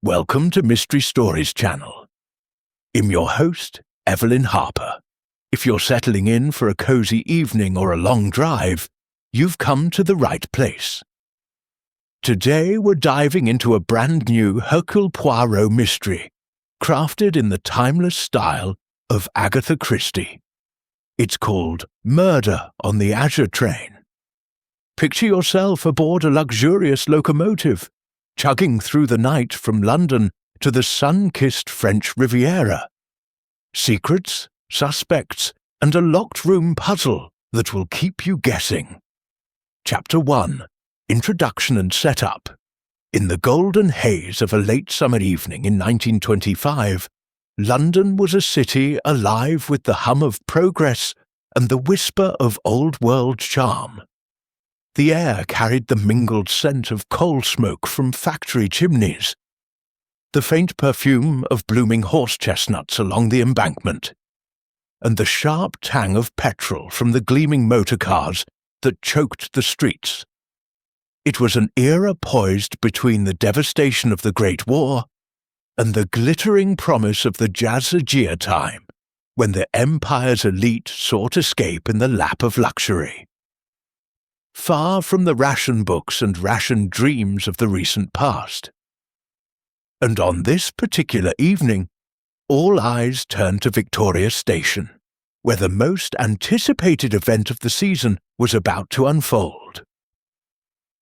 Welcome to Mystery Stories Channel. I'm your host, Evelyn Harper. If you're settling in for a cozy evening or a long drive, you've come to the right place. Today we're diving into a brand new Hercule Poirot mystery, crafted in the timeless style of Agatha Christie. It's called Murder on the Azure train. Picture yourself aboard a luxurious locomotive, chugging through the night from London to the sun-kissed French Riviera. Secrets, suspects, and a locked-room puzzle that will keep you guessing. Chapter 1. Introduction and Setup. In the golden haze of a late summer evening in 1925, London was a city alive with the hum of progress and the whisper of old-world charm. The air carried the mingled scent of coal smoke from factory chimneys, the faint perfume of blooming horse chestnuts along the embankment, and the sharp tang of petrol from the gleaming motor cars that choked the streets. It was an era poised between the devastation of the Great War and the glittering promise of the Azure time, when the empire's elite sought escape in the lap of luxury. Far from the ration books and ration dreams of the recent past. And on this particular evening, all eyes turned to Victoria Station, where the most anticipated event of the season was about to unfold.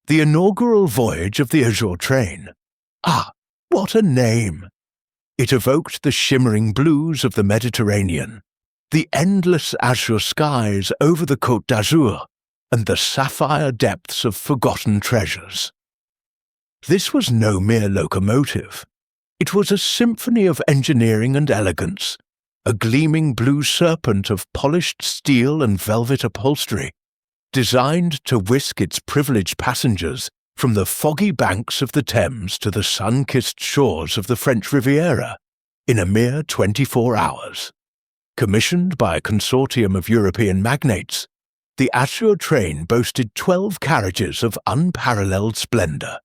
The inaugural voyage of the Azure train. Ah, what a name! It evoked the shimmering blues of the Mediterranean, the endless azure skies over the Côte d'Azur, and the sapphire depths of forgotten treasures. This was no mere locomotive. It was a symphony of engineering and elegance, a gleaming blue serpent of polished steel and velvet upholstery, designed to whisk its privileged passengers from the foggy banks of the Thames to the sun-kissed shores of the French Riviera in a mere 24 hours. Commissioned by a consortium of European magnates, the Azure train boasted 12 carriages of unparalleled splendor.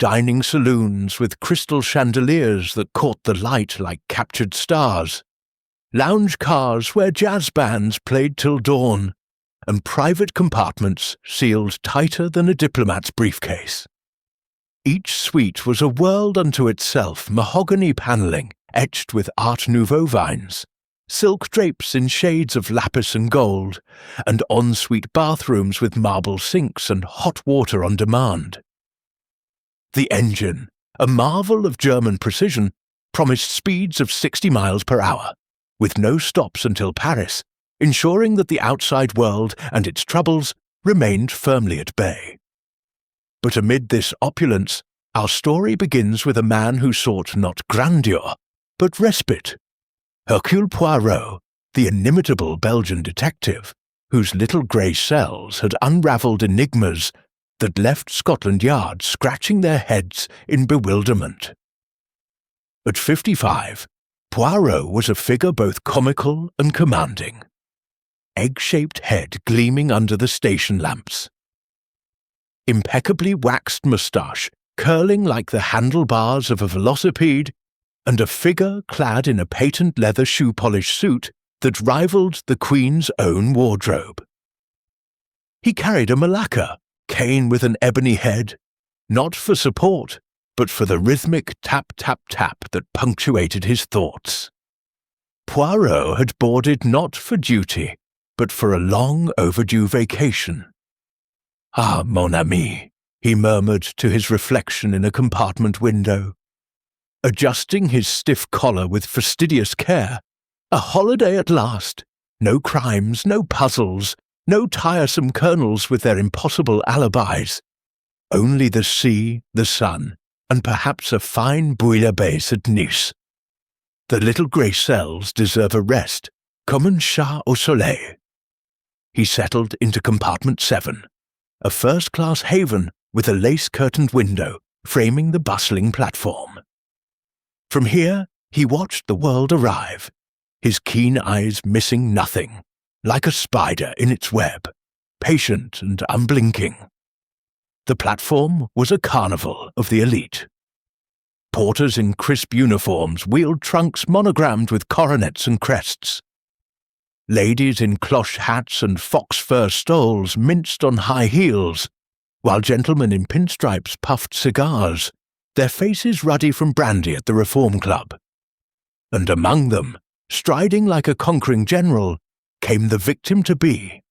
Dining saloons with crystal chandeliers that caught the light like captured stars, lounge cars where jazz bands played till dawn, and private compartments sealed tighter than a diplomat's briefcase. Each suite was a world unto itself, mahogany paneling etched with Art Nouveau vines, silk drapes in shades of lapis and gold, and ensuite bathrooms with marble sinks and hot water on demand. The engine, a marvel of German precision, promised speeds of 60 miles per hour, with no stops until Paris, ensuring that the outside world and its troubles remained firmly at bay. But amid this opulence, our story begins with a man who sought not grandeur, but respite. Hercule Poirot, the inimitable Belgian detective, whose little grey cells had unravelled enigmas that left Scotland Yard scratching their heads in bewilderment. At 55, Poirot was a figure both comical and commanding. Egg-shaped head gleaming under the station lamps. Impeccably waxed moustache curling like the handlebars of a velocipede, and a figure clad in a patent leather shoe-polish suit that rivaled the Queen's own wardrobe. He carried a malacca, cane with an ebony head, not for support, but for the rhythmic tap-tap-tap that punctuated his thoughts. Poirot had boarded not for duty, but for a long overdue vacation. "Ah, mon ami," he murmured to his reflection in a compartment window, adjusting his stiff collar with fastidious care. A holiday at last. No crimes, no puzzles, no tiresome colonels with their impossible alibis. Only the sea, the sun, and perhaps a fine bouillabaisse at Nice. The little grey cells deserve a rest, comme un chat au soleil. He settled into compartment 7, a first-class haven with a lace-curtained window framing the bustling platform. From here, he watched the world arrive, his keen eyes missing nothing, like a spider in its web, patient and unblinking. The platform was a carnival of the elite. Porters in crisp uniforms wheeled trunks monogrammed with coronets and crests. Ladies in cloche hats and fox fur stoles minced on high heels, while gentlemen in pinstripes puffed cigars, their faces ruddy from brandy at the Reform Club. And among them, striding like a conquering general, came the victim-to-be,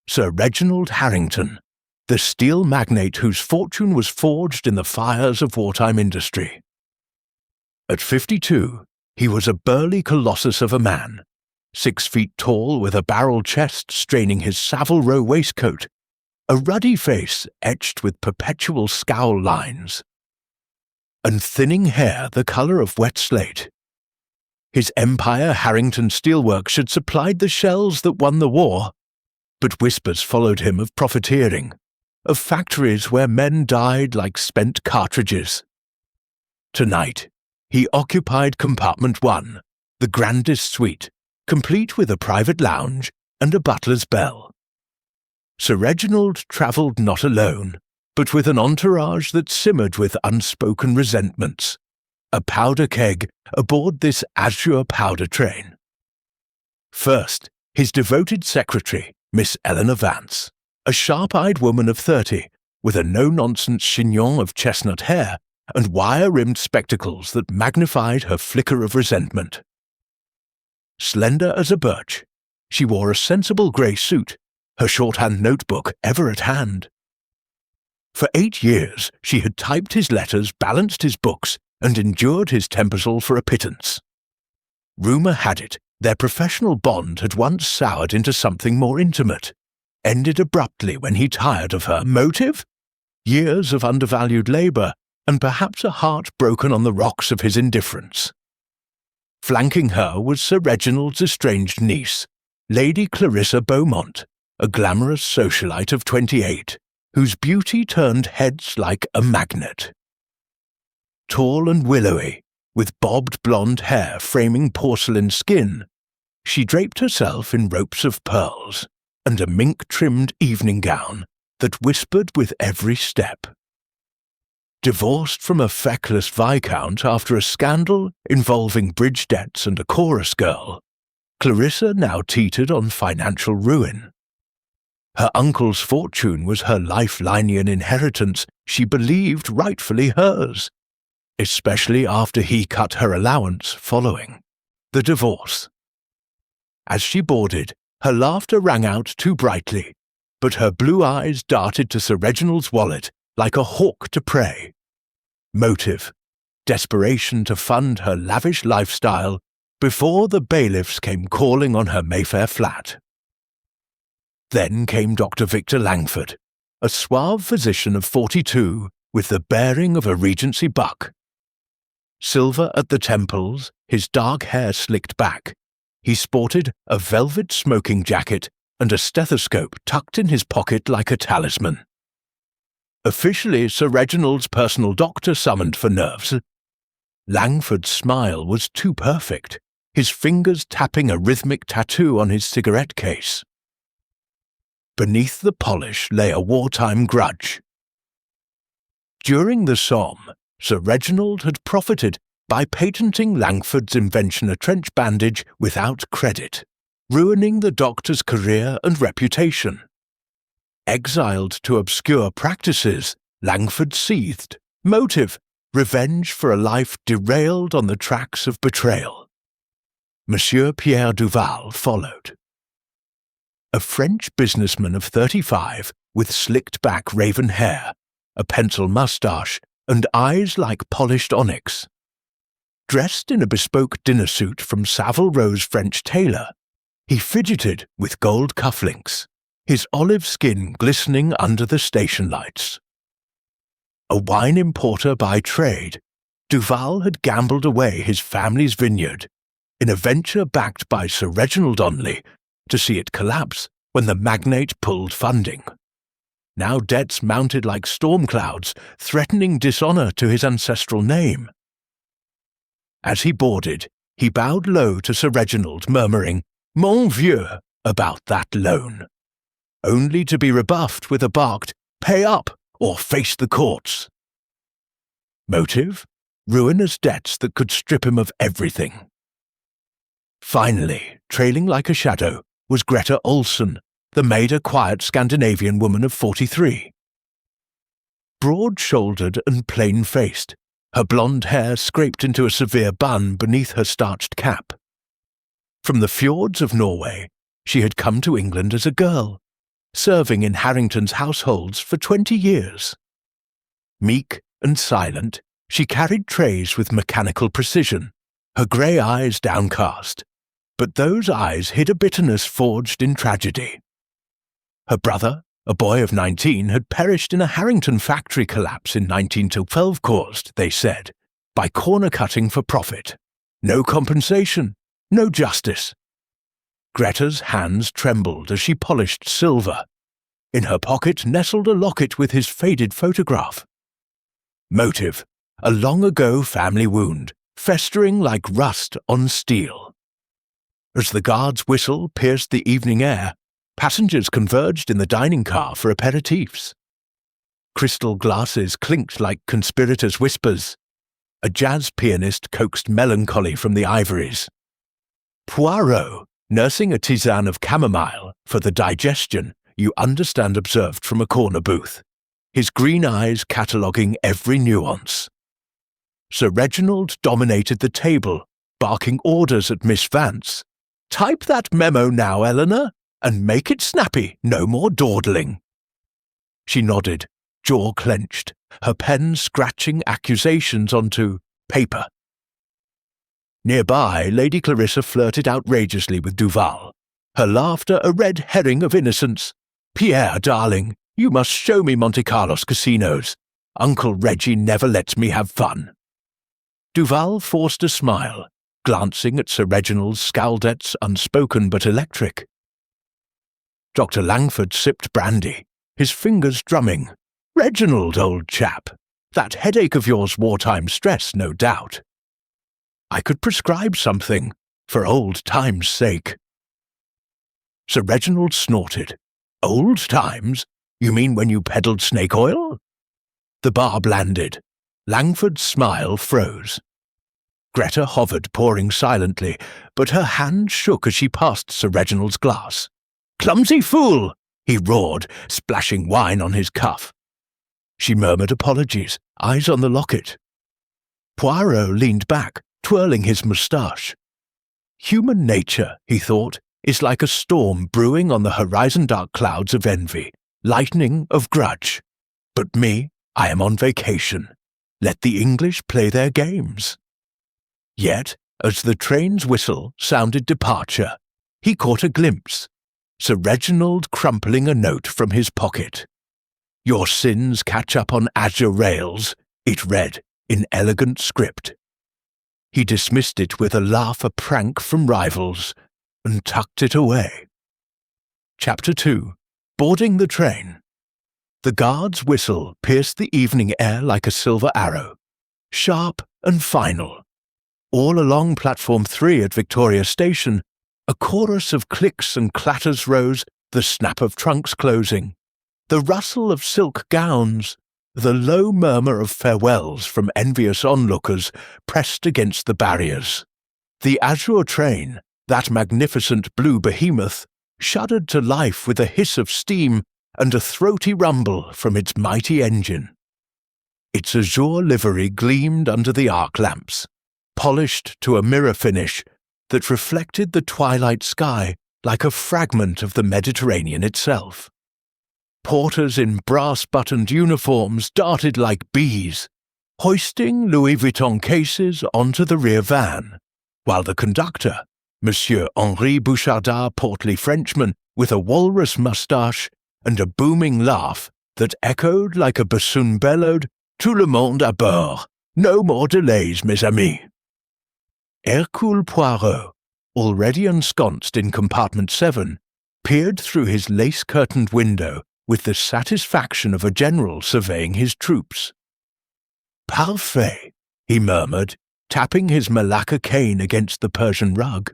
Sir Reginald Harrington, the steel magnate whose fortune was forged in the fires of wartime industry. At 52, he was a burly colossus of a man, 6 feet tall with a barrel chest straining his Savile Row waistcoat, a ruddy face etched with perpetual scowl lines, and thinning hair the colour of wet slate. His empire Harrington Steelworks had supplied the shells that won the war, but whispers followed him of profiteering, of factories where men died like spent cartridges. Tonight, he occupied compartment 1, the grandest suite, complete with a private lounge and a butler's bell. Sir Reginald travelled not alone, but with an entourage that simmered with unspoken resentments, a powder keg aboard this Azure powder train. First, his devoted secretary, Miss Eleanor Vance, a sharp-eyed woman of 30, with a no-nonsense chignon of chestnut hair and wire-rimmed spectacles that magnified her flicker of resentment. Slender as a birch, she wore a sensible grey suit, her shorthand notebook ever at hand. For 8 years she had typed his letters, balanced his books, and endured his tempersal for a pittance. Rumour had it their professional bond had once soured into something more intimate, ended abruptly when he tired of her. Motive? Years of undervalued labour, and perhaps a heart broken on the rocks of his indifference. Flanking her was Sir Reginald's estranged niece, Lady Clarissa Beaumont, a glamorous socialite of 28, whose beauty turned heads like a magnet. Tall and willowy, with bobbed blonde hair framing porcelain skin, she draped herself in ropes of pearls and a mink-trimmed evening gown that whispered with every step. Divorced from a feckless viscount after a scandal involving bridge debts and a chorus girl, Clarissa now teetered on financial ruin. Her uncle's fortune was her lifelinian inheritance she believed rightfully hers, especially after he cut her allowance following the divorce. As she boarded, her laughter rang out too brightly, but her blue eyes darted to Sir Reginald's wallet like a hawk to prey. Motive: desperation to fund her lavish lifestyle before the bailiffs came calling on her Mayfair flat. Then came Dr. Victor Langford, a suave physician of 42 with the bearing of a Regency buck. Silver at the temples, his dark hair slicked back, he sported a velvet smoking jacket and a stethoscope tucked in his pocket like a talisman. Officially Sir Reginald's personal doctor summoned for nerves, Langford's smile was too perfect, his fingers tapping a rhythmic tattoo on his cigarette case. Beneath the polish lay a wartime grudge. During the Somme, Sir Reginald had profited by patenting Langford's invention a trench bandage without credit, ruining the doctor's career and reputation. Exiled to obscure practices, Langford seethed. Motive: revenge for a life derailed on the tracks of betrayal. Monsieur Pierre Duval followed. A French businessman of 35, with slicked-back raven hair, a pencil moustache, and eyes like polished onyx. Dressed in a bespoke dinner suit from Savile Row's French tailor, he fidgeted with gold cufflinks, his olive skin glistening under the station lights. A wine importer by trade, Duval had gambled away his family's vineyard in a venture backed by Sir Reginald only to see it collapse when the magnate pulled funding. Now debts mounted like storm clouds, threatening dishonour to his ancestral name. As he boarded, he bowed low to Sir Reginald, murmuring, "Mon vieux," about that loan, only to be rebuffed with a barked, "Pay up, or face the courts." Motive: ruinous debts that could strip him of everything. Finally, trailing like a shadow, was Greta Olsen, the maid, quiet Scandinavian woman of 43. Broad-shouldered and plain-faced, her blonde hair scraped into a severe bun beneath her starched cap. From the fjords of Norway, she had come to England as a girl, serving in Harrington's households for 20 years. Meek and silent, she carried trays with mechanical precision, her grey eyes downcast, but those eyes hid a bitterness forged in tragedy. Her brother, a boy of 19, had perished in a Harrington factory collapse in 1912 caused, they said, by corner-cutting for profit. No compensation, no justice. Greta's hands trembled as she polished silver. In her pocket nestled a locket with his faded photograph. Motive: a long-ago family wound, festering like rust on steel. As the guard's whistle pierced the evening air, passengers converged in the dining car for aperitifs. Crystal glasses clinked like conspirators' whispers. A jazz pianist coaxed melancholy from the ivories. Poirot, nursing a tisane of chamomile for the digestion you understand observed from a corner booth, his green eyes cataloguing every nuance. Sir Reginald dominated the table, barking orders at Miss Vance. "Type that memo now, Eleanor, and make it snappy, no more dawdling." She nodded, jaw clenched, her pen scratching accusations onto paper. Nearby, Lady Clarissa flirted outrageously with Duval, her laughter a red herring of innocence. "Pierre, darling, you must show me Monte Carlo's casinos. Uncle Reggie never lets me have fun." Duval forced a smile, glancing at Sir Reginald's scowlettes unspoken but electric. Dr. Langford sipped brandy, his fingers drumming. "Reginald, old chap, that headache of yours wartime stress, no doubt. I could prescribe something, for old time's sake." Sir Reginald snorted. "Old times? You mean when you peddled snake oil?" The barb landed. Langford's smile froze. Greta hovered, pouring silently, but her hand shook as she passed Sir Reginald's glass. "Clumsy fool!" he roared, splashing wine on his cuff. She murmured apologies, eyes on the locket. Poirot leaned back, twirling his moustache. Human nature, he thought, is like a storm brewing on the horizon-dark clouds of envy, lightning of grudge. But me, I am on vacation. Let the English play their games. Yet, as the train's whistle sounded departure, he caught a glimpse. Sir Reginald crumpling a note from his pocket. "Your sins catch up on Azure rails," it read, in elegant script. He dismissed it with a laugh, a prank from rivals, and tucked it away. Chapter 2. Boarding the train. The guard's whistle pierced the evening air like a silver arrow, sharp and final. All along Platform 3 at Victoria Station, a chorus of clicks and clatters rose, the snap of trunks closing, the rustle of silk gowns, the low murmur of farewells from envious onlookers pressed against the barriers. The Azure train, that magnificent blue behemoth, shuddered to life with a hiss of steam and a throaty rumble from its mighty engine. Its azure livery gleamed under the arc lamps, polished to a mirror finish that reflected the twilight sky like a fragment of the Mediterranean itself. Porters in brass-buttoned uniforms darted like bees, hoisting Louis Vuitton cases onto the rear van, while the conductor, Monsieur Henri Bouchardard, portly Frenchman with a walrus moustache and a booming laugh that echoed like a bassoon bellowed, "Tout le monde à bord! No more delays, mes amis!" Hercule Poirot, already ensconced in compartment 7, peered through his lace-curtained window with the satisfaction of a general surveying his troops. "Parfait," he murmured, tapping his Malacca cane against the Persian rug.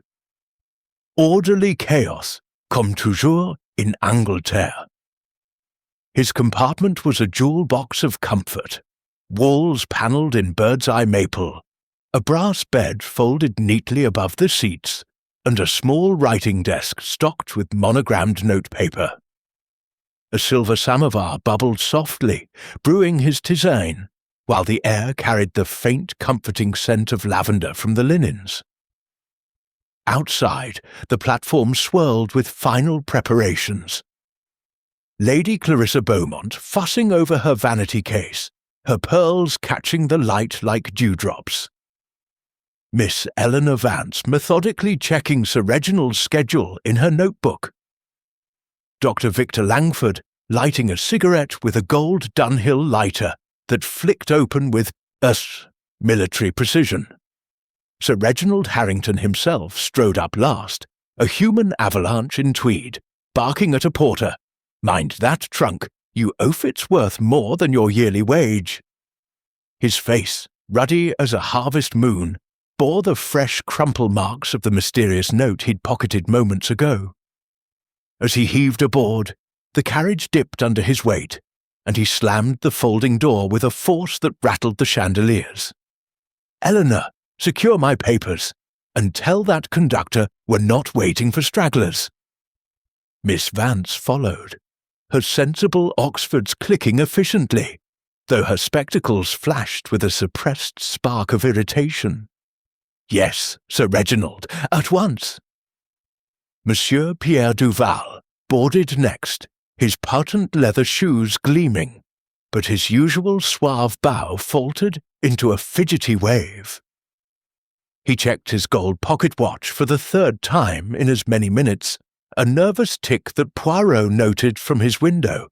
"Orderly chaos, comme toujours in Angleterre." His compartment was a jewel box of comfort. walls panelled in bird's-eye maple, a brass bed folded neatly above the seats, and a small writing desk stocked with monogrammed notepaper. A silver samovar bubbled softly, brewing his tisane, while the air carried the faint, comforting scent of lavender from the linens. Outside, the platform swirled with final preparations. Lady Clarissa Beaumont fussing over her vanity case, her pearls catching the light like dewdrops. Miss Eleanor Vance methodically checking Sir Reginald's schedule in her notebook. Dr. Victor Langford lighting a cigarette with a gold Dunhill lighter that flicked open with military precision. Sir Reginald Harrington himself strode up last, a human avalanche in tweed, barking at a porter, "Mind that trunk, you oaf it's worth more than your yearly wage." His face, ruddy as a harvest moon, bore the fresh crumple marks of the mysterious note he'd pocketed moments ago. As he heaved aboard, the carriage dipped under his weight, and he slammed the folding door with a force that rattled the chandeliers. "Eleanor, secure my papers, and tell that conductor we're not waiting for stragglers." Miss Vance followed, her sensible Oxfords clicking efficiently, though her spectacles flashed with a suppressed spark of irritation. "Yes, Sir Reginald, at once." Monsieur Pierre Duval boarded next, his patent leather shoes gleaming, but his usual suave bow faltered into a fidgety wave. He checked his gold pocket watch for the third time in as many minutes, a nervous tick that Poirot noted from his window,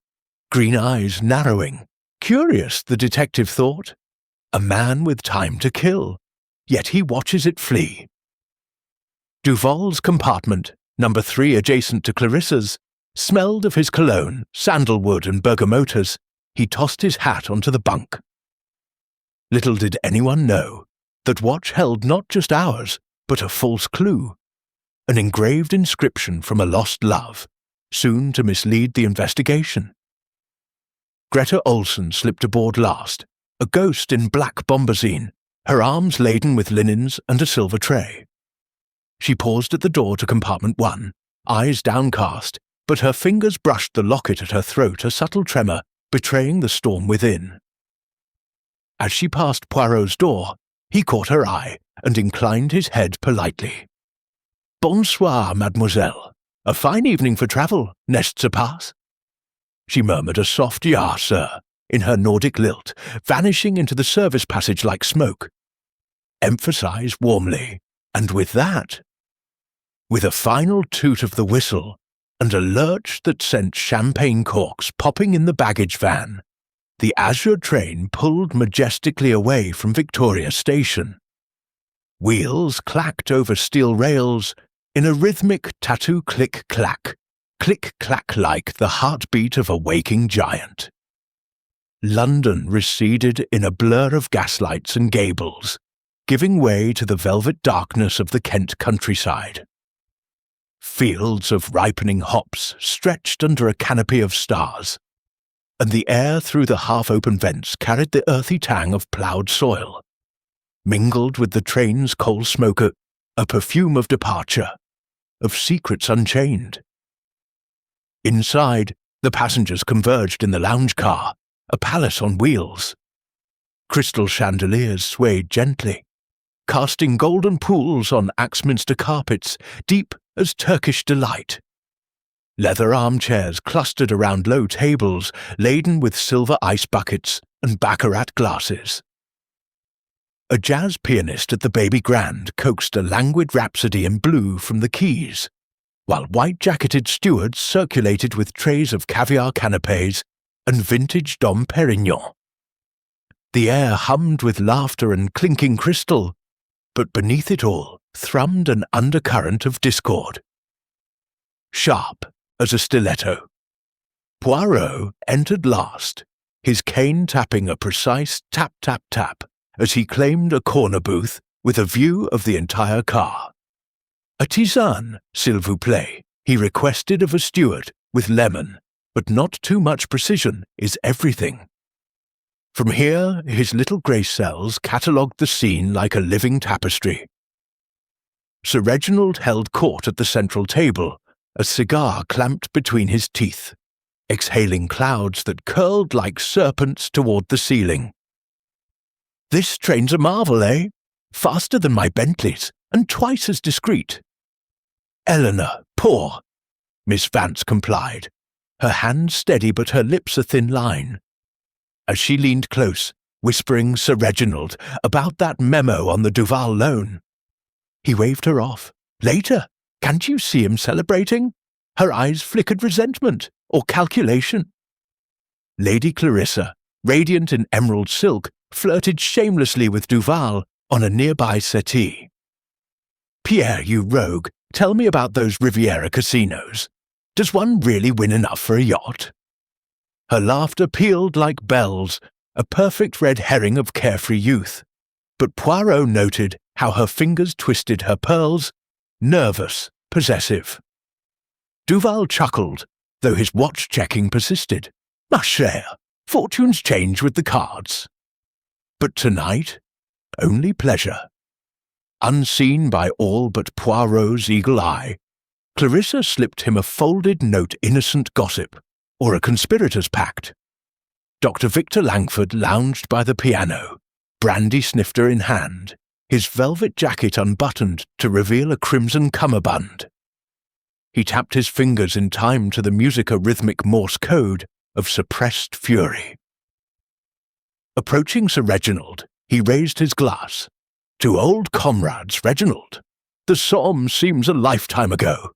green eyes narrowing. Curious, the detective thought. A man with time to kill, yet he watches it flee. Duval's compartment, number 3 adjacent to Clarissa's, smelled of his cologne, sandalwood and bergamotas. He tossed his hat onto the bunk. Little did anyone know that watch held not just hours, but a false clue, an engraved inscription from a lost love, soon to mislead the investigation. Greta Olsen slipped aboard last, a ghost in black bombazine, her arms laden with linens and a silver tray. She paused at the door to compartment 1, eyes downcast, but her fingers brushed the locket at her throat, a subtle tremor betraying the storm within. As she passed Poirot's door, he caught her eye and inclined his head politely. "Bonsoir, mademoiselle. A fine evening for travel, n'est-ce pas?" She murmured a soft "Ja, sir," in her Nordic lilt, vanishing into the service passage like smoke. Emphasize warmly, and with that, with a final toot of the whistle and a lurch that sent champagne corks popping in the baggage van, the Azure train pulled majestically away from Victoria Station. Wheels clacked over steel rails in a rhythmic tattoo click-clack, click-clack like the heartbeat of a waking giant. London receded in a blur of gaslights and gables, giving way to the velvet darkness of the Kent countryside. Fields of ripening hops stretched under a canopy of stars, and the air through the half-open vents carried the earthy tang of ploughed soil, mingled with the train's coal smoke, a perfume of departure, of secrets unchained. Inside, the passengers converged in the lounge car, a palace on wheels. Crystal chandeliers swayed gently, casting golden pools on Axminster carpets, deep as Turkish delight. Leather armchairs clustered around low tables laden with silver ice buckets and baccarat glasses. A jazz pianist at the Baby Grand coaxed a languid rhapsody in blue from the keys, while white-jacketed stewards circulated with trays of caviar canapés and vintage Dom Perignon. The air hummed with laughter and clinking crystal, but beneath it all thrummed an undercurrent of discord. Sharp as a stiletto, Poirot entered last, his cane tapping a precise tap-tap-tap as he claimed a corner booth with a view of the entire car. "A tisane, s'il vous plaît," he requested of a steward, with lemon, but not too much precision is everything. From here, his little grey cells catalogued the scene like a living tapestry. Sir Reginald held court at the central table, a cigar clamped between his teeth, exhaling clouds that curled like serpents toward the ceiling. "This train's a marvel, eh? Faster than my Bentleys, and twice as discreet." "Eleanor, pour," Miss Vance complied, her hand steady but her lips a thin line. As she leaned close, whispering Sir Reginald about that memo on the Duval loan. He waved her off. "Later, can't you see him celebrating?" Her eyes flickered resentment or calculation. Lady Clarissa, radiant in emerald silk, flirted shamelessly with Duval on a nearby settee. "Pierre, you rogue, tell me about those Riviera casinos. Does one really win enough for a yacht?" Her laughter pealed like bells, a perfect red herring of carefree youth. But Poirot noted how her fingers twisted her pearls, nervous, possessive. Duval chuckled, though his watch-checking persisted. "Ma chère, fortunes change with the cards." But tonight, only pleasure. Unseen by all but Poirot's eagle eye, Clarissa slipped him a folded note innocent gossip, or a conspirator's pact. Dr. Victor Langford lounged by the piano, brandy snifter in hand, his velvet jacket unbuttoned to reveal a crimson cummerbund. He tapped his fingers in time to the musica-rhythmic Morse code of suppressed fury. Approaching Sir Reginald, he raised his glass. "To old comrades, Reginald. The Somme seems a lifetime ago."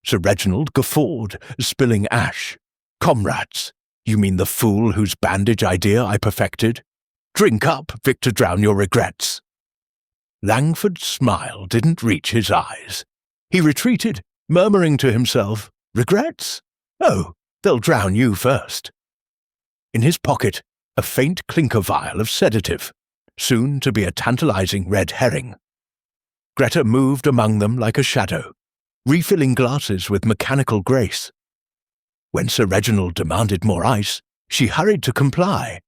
Sir Reginald guffawed, spilling ash. "Comrades, you mean the fool whose bandage idea I perfected? Drink up, Victor, drown your regrets." Langford's smile didn't reach his eyes. He retreated, murmuring to himself, "Regrets? Oh, they'll drown you first." In his pocket, a faint clinker vial of sedative, soon to be a tantalizing red herring. Greta moved among them like a shadow, refilling glasses with mechanical grace. When Sir Reginald demanded more ice, she hurried to comply,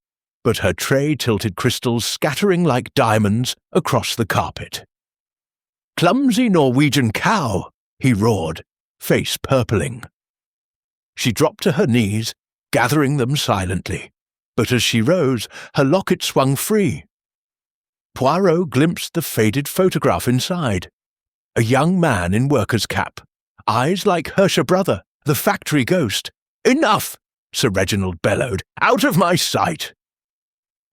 but her tray tilted crystals scattering like diamonds across the carpet. "Clumsy Norwegian cow!" he roared, face purpling. She dropped to her knees, gathering them silently, but as she rose, her locket swung free. Poirot glimpsed the faded photograph inside. A young man in worker's cap, eyes like Hercule Brother, the factory ghost. "Enough!" Sir Reginald bellowed. "Out of my sight!"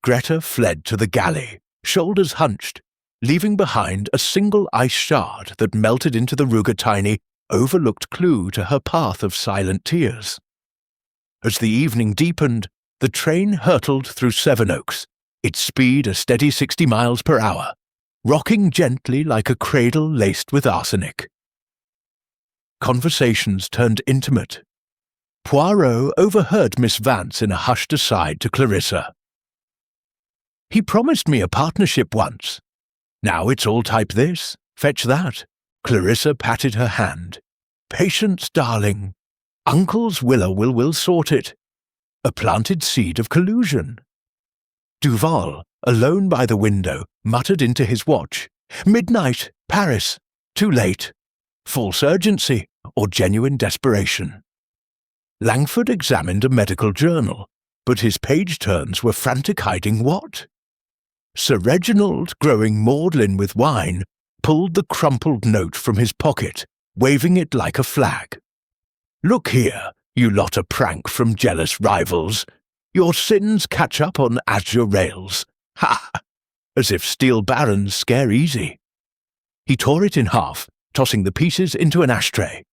Greta fled to the galley, shoulders hunched, leaving behind a single ice shard that melted into the Rugatini, overlooked clue to her path of silent tears. As the evening deepened, the train hurtled through Sevenoaks, its speed a steady 60 miles per hour, rocking gently like a cradle laced with arsenic. Conversations turned intimate. Poirot overheard Miss Vance in a hushed aside to Clarissa. "He promised me a partnership once. Now it's all type this, fetch that." Clarissa patted her hand. "Patience, darling. Uncle's will sort it. A planted seed of collusion." Duval, alone by the window, muttered into his watch. "Midnight, Paris. Too late. False urgency or genuine desperation." Langford examined a medical journal, but his page turns were frantic, hiding what? Sir Reginald, growing maudlin with wine, pulled the crumpled note from his pocket, waving it like a flag. "Look here, you lot a prank from jealous rivals. Your sins catch up on Azure rails. Ha! As if steel barons scare easy." He tore it in half, tossing the pieces into an ashtray.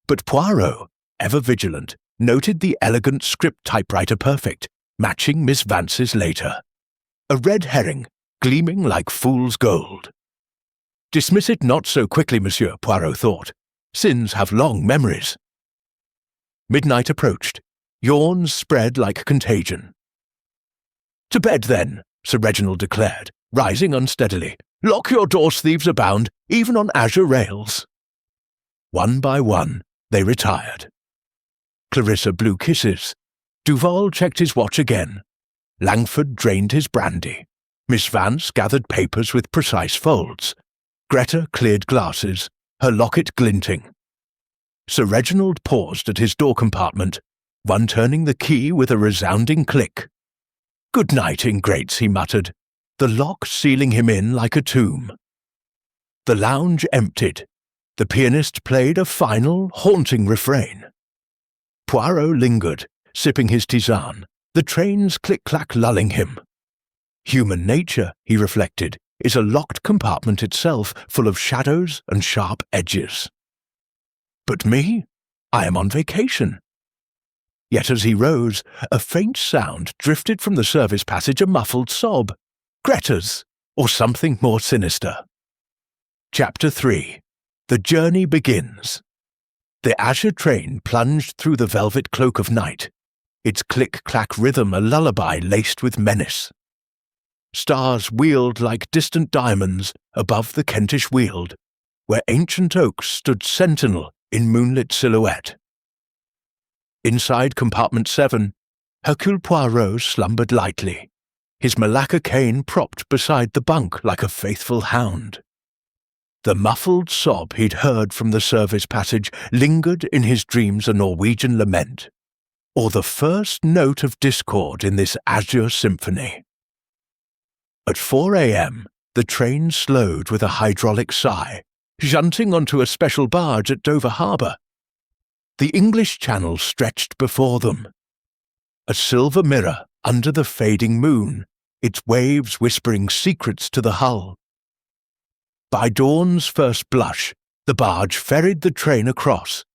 But Poirot, ever vigilant, noted the elegant script typewriter perfect, matching Miss Vance's later. A red herring, gleaming like fool's gold. "Dismiss it not so quickly, monsieur," Poirot thought. "Sins have long memories." Midnight approached. Yawns spread like contagion. "To bed, then," Sir Reginald declared, rising unsteadily. "Lock your doors, thieves abound, even on Azure rails." One by one, they retired. Clarissa blew kisses. Duval checked his watch again. Langford drained his brandy. Miss Vance gathered papers with precise folds. Greta cleared glasses, her locket glinting. Sir Reginald paused at his door compartment, one turning the key with a resounding click. "Good night, ingrates," he muttered, the lock sealing him in like a tomb. The lounge emptied. The pianist played a final, haunting refrain. Poirot lingered, sipping his tisane, the train's click-clack lulling him. Human nature, he reflected, is a locked compartment itself, full of shadows and sharp edges. But me? I am on vacation. Yet as he rose, a faint sound drifted from the service passage, a muffled sob. Greta's, or something more sinister. Chapter 3. The Journey Begins. The Azure train plunged through the velvet cloak of night, its click-clack rhythm a lullaby laced with menace. Stars wheeled like distant diamonds above the Kentish Weald, where ancient oaks stood sentinel in moonlit silhouette. Inside compartment 7, Hercule Poirot slumbered lightly, his Malacca cane propped beside the bunk like a faithful hound. The muffled sob he'd heard from the service passage lingered in his dreams, a Norwegian lament, or the first note of discord in this Azure symphony. At 4 a.m., the train slowed with a hydraulic sigh, shunting onto a special barge at Dover Harbour. The English Channel stretched before them, a silver mirror under the fading moon, its waves whispering secrets to the hull. By dawn's first blush, the barge ferried the train across,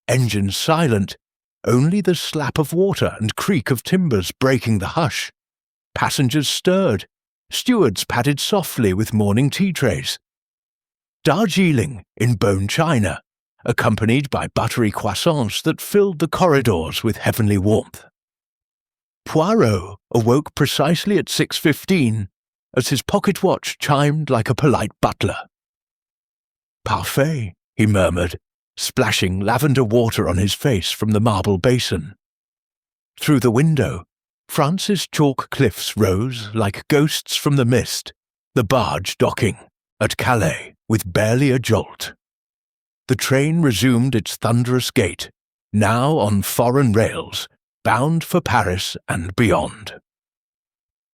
engines silent, only the slap of water and creak of timbers breaking the hush. Passengers stirred, stewards padded softly with morning tea trays. Darjeeling in bone china, accompanied by buttery croissants that filled the corridors with heavenly warmth. Poirot awoke precisely at 6:15, as his pocket watch chimed like a polite butler. "Parfait," he murmured, splashing lavender water on his face from the marble basin. Through the window, France's chalk cliffs rose like ghosts from the mist, the barge docking at Calais with barely a jolt. The train resumed its thunderous gait, now on foreign rails, bound for Paris and beyond.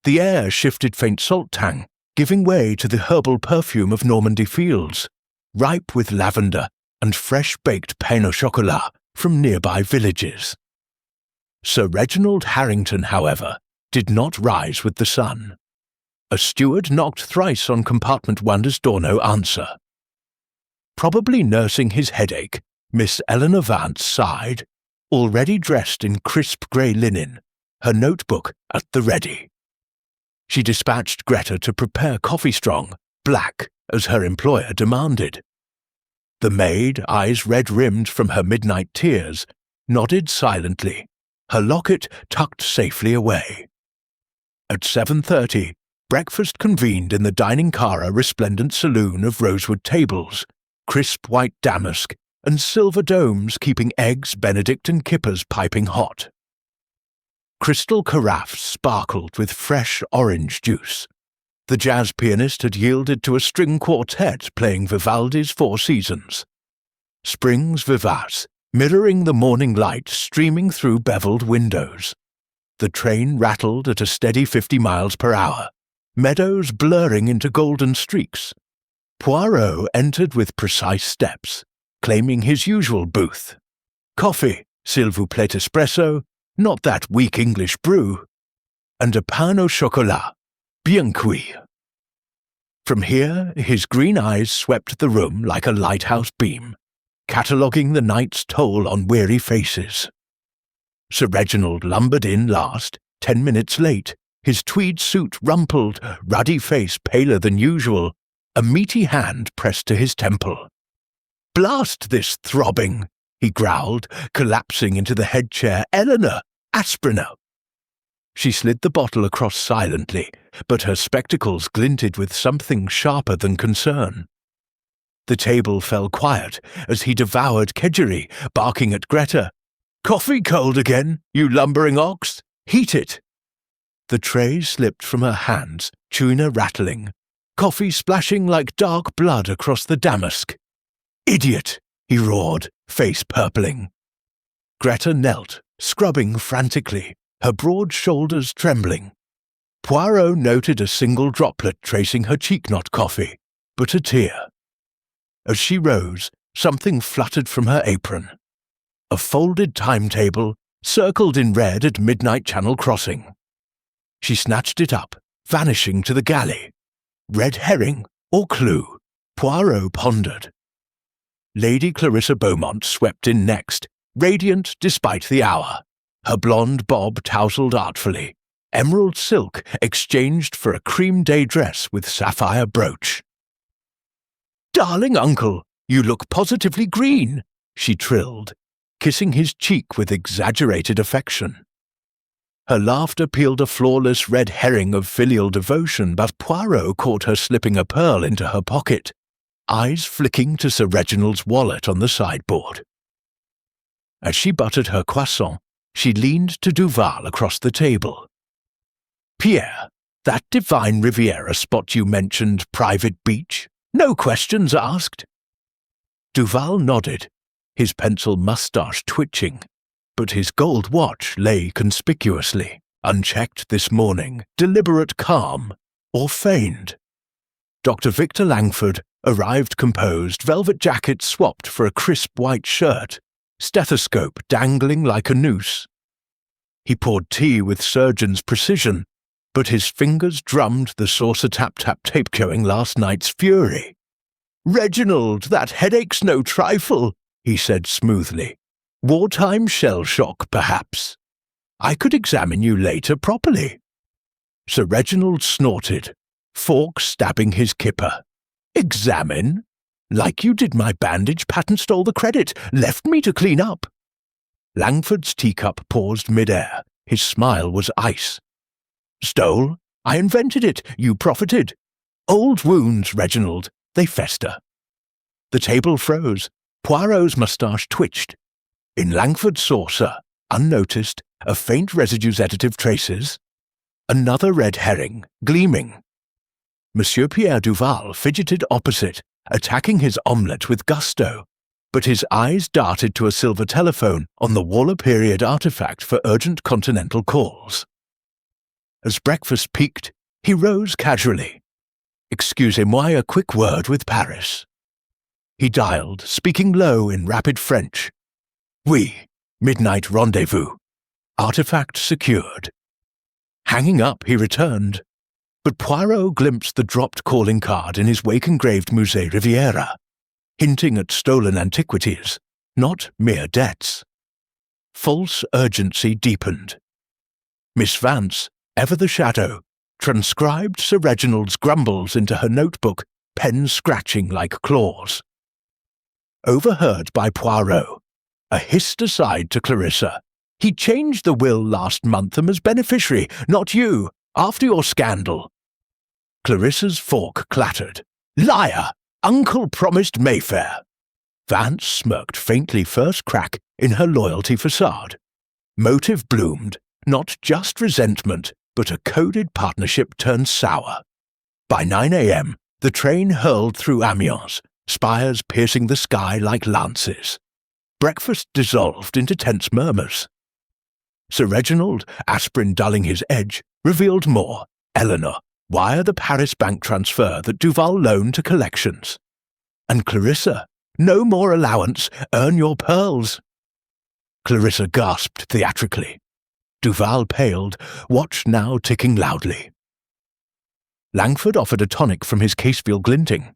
The air shifted faint salt tang, giving way to the herbal perfume of Normandy fields, ripe with lavender and fresh-baked pain au chocolat from nearby villages. Sir Reginald Harrington, however, did not rise with the sun. A steward knocked thrice on compartment 1 as door no answer. Probably nursing his headache, Miss Eleanor Vance sighed, already dressed in crisp grey linen, her notebook at the ready. She dispatched Greta to prepare coffee strong, black, as her employer demanded. The maid, eyes red-rimmed from her midnight tears, nodded silently, her locket tucked safely away. At 7:30, breakfast convened in the dining car, a resplendent saloon of rosewood tables, crisp white damask, and silver domes keeping eggs, Benedict and kippers piping hot. Crystal carafes sparkled with fresh orange juice. The jazz pianist had yielded to a string quartet playing Vivaldi's Four Seasons. Springs vivace, mirroring the morning light streaming through beveled windows. The train rattled at a steady 50 miles per hour, meadows blurring into golden streaks. Poirot entered with precise steps, claiming his usual booth. Coffee, s'il vous plaît espresso, not that weak English brew, and a pain au chocolat, bien cuit. From here, his green eyes swept the room like a lighthouse beam, cataloguing the night's toll on weary faces. Sir Reginald lumbered in last, 10 minutes late, his tweed suit rumpled, ruddy face paler than usual, a meaty hand pressed to his temple. "Blast this throbbing," he growled, collapsing into the head chair. "Eleanor, Asprina." She slid the bottle across silently, but her spectacles glinted with something sharper than concern. The table fell quiet as he devoured kedgeree, barking at Greta. "Coffee cold again, you lumbering ox? Heat it." The tray slipped from her hands, tuna rattling, coffee splashing like dark blood across the damask. "Idiot!" he roared, face purpling. Greta knelt, scrubbing frantically, her broad shoulders trembling. Poirot noted a single droplet tracing her cheek-knot coffee, but a tear. As she rose, something fluttered from her apron. A folded timetable, circled in red at midnight Channel crossing. She snatched it up, vanishing to the galley. Red herring or clue? Poirot pondered. Lady Clarissa Beaumont swept in next, radiant despite the hour, her blonde bob tousled artfully, emerald silk exchanged for a cream day dress with sapphire brooch. "Darling uncle, you look positively green," she trilled, kissing his cheek with exaggerated affection. Her laughter peeled a flawless red herring of filial devotion, but Poirot caught her slipping a pearl into her pocket, eyes flicking to Sir Reginald's wallet on the sideboard. As she buttered her croissant, she leaned to Duval across the table. "Pierre, that divine Riviera spot you mentioned, private beach? No questions asked?" Duval nodded, his pencil moustache twitching, but his gold watch lay conspicuously, unchecked this morning, deliberate calm, or feigned. Dr. Victor Langford arrived composed, velvet jacket swapped for a crisp white shirt, stethoscope dangling like a noose. He poured tea with surgeon's precision, but his fingers drummed the saucer tap-tap tape-going last night's fury. "Reginald, that headache's no trifle," he said smoothly. "Wartime shell shock, perhaps. I could examine you later properly." Sir Reginald snorted, fork stabbing his kipper. "Examine? Like you did my bandage, Patton stole the credit, left me to clean up." Langford's teacup paused mid-air. His smile was ice. "Stole? I invented it. You profited. Old wounds, Reginald. They fester." The table froze. Poirot's moustache twitched. In Langford's saucer, unnoticed, a faint residue sedative traces. Another red herring, gleaming. Monsieur Pierre Duval fidgeted opposite, attacking his omelette with gusto, but his eyes darted to a silver telephone on the Waller period artifact for urgent continental calls. As breakfast peaked, he rose casually. "Excusez-moi, a quick word with Paris." He dialed, speaking low in rapid French. "Oui, midnight rendezvous. Artifact secured." Hanging up, he returned, but Poirot glimpsed the dropped calling card in his wake-engraved Musée Riviera, hinting at stolen antiquities, not mere debts. False urgency deepened. Miss Vance, ever the shadow, transcribed Sir Reginald's grumbles into her notebook, pen scratching like claws. Overheard by Poirot, a hissed aside to Clarissa. "He changed the will last month and as beneficiary, not you, after your scandal." Clarissa's fork clattered. "Liar! Uncle promised Mayfair." Vance smirked faintly first crack in her loyalty facade. Motive bloomed, not just resentment, but a coded partnership turned sour. By 9 a.m., the train hurled through Amiens, spires piercing the sky like lances. Breakfast dissolved into tense murmurs. Sir Reginald, aspirin dulling his edge, revealed more. Eleanor, wire the Paris bank transfer that Duval loaned to collections. And Clarissa, no more allowance, earn your pearls. Clarissa gasped theatrically. Duval paled, watch now ticking loudly. Langford offered a tonic from his casefeel glinting.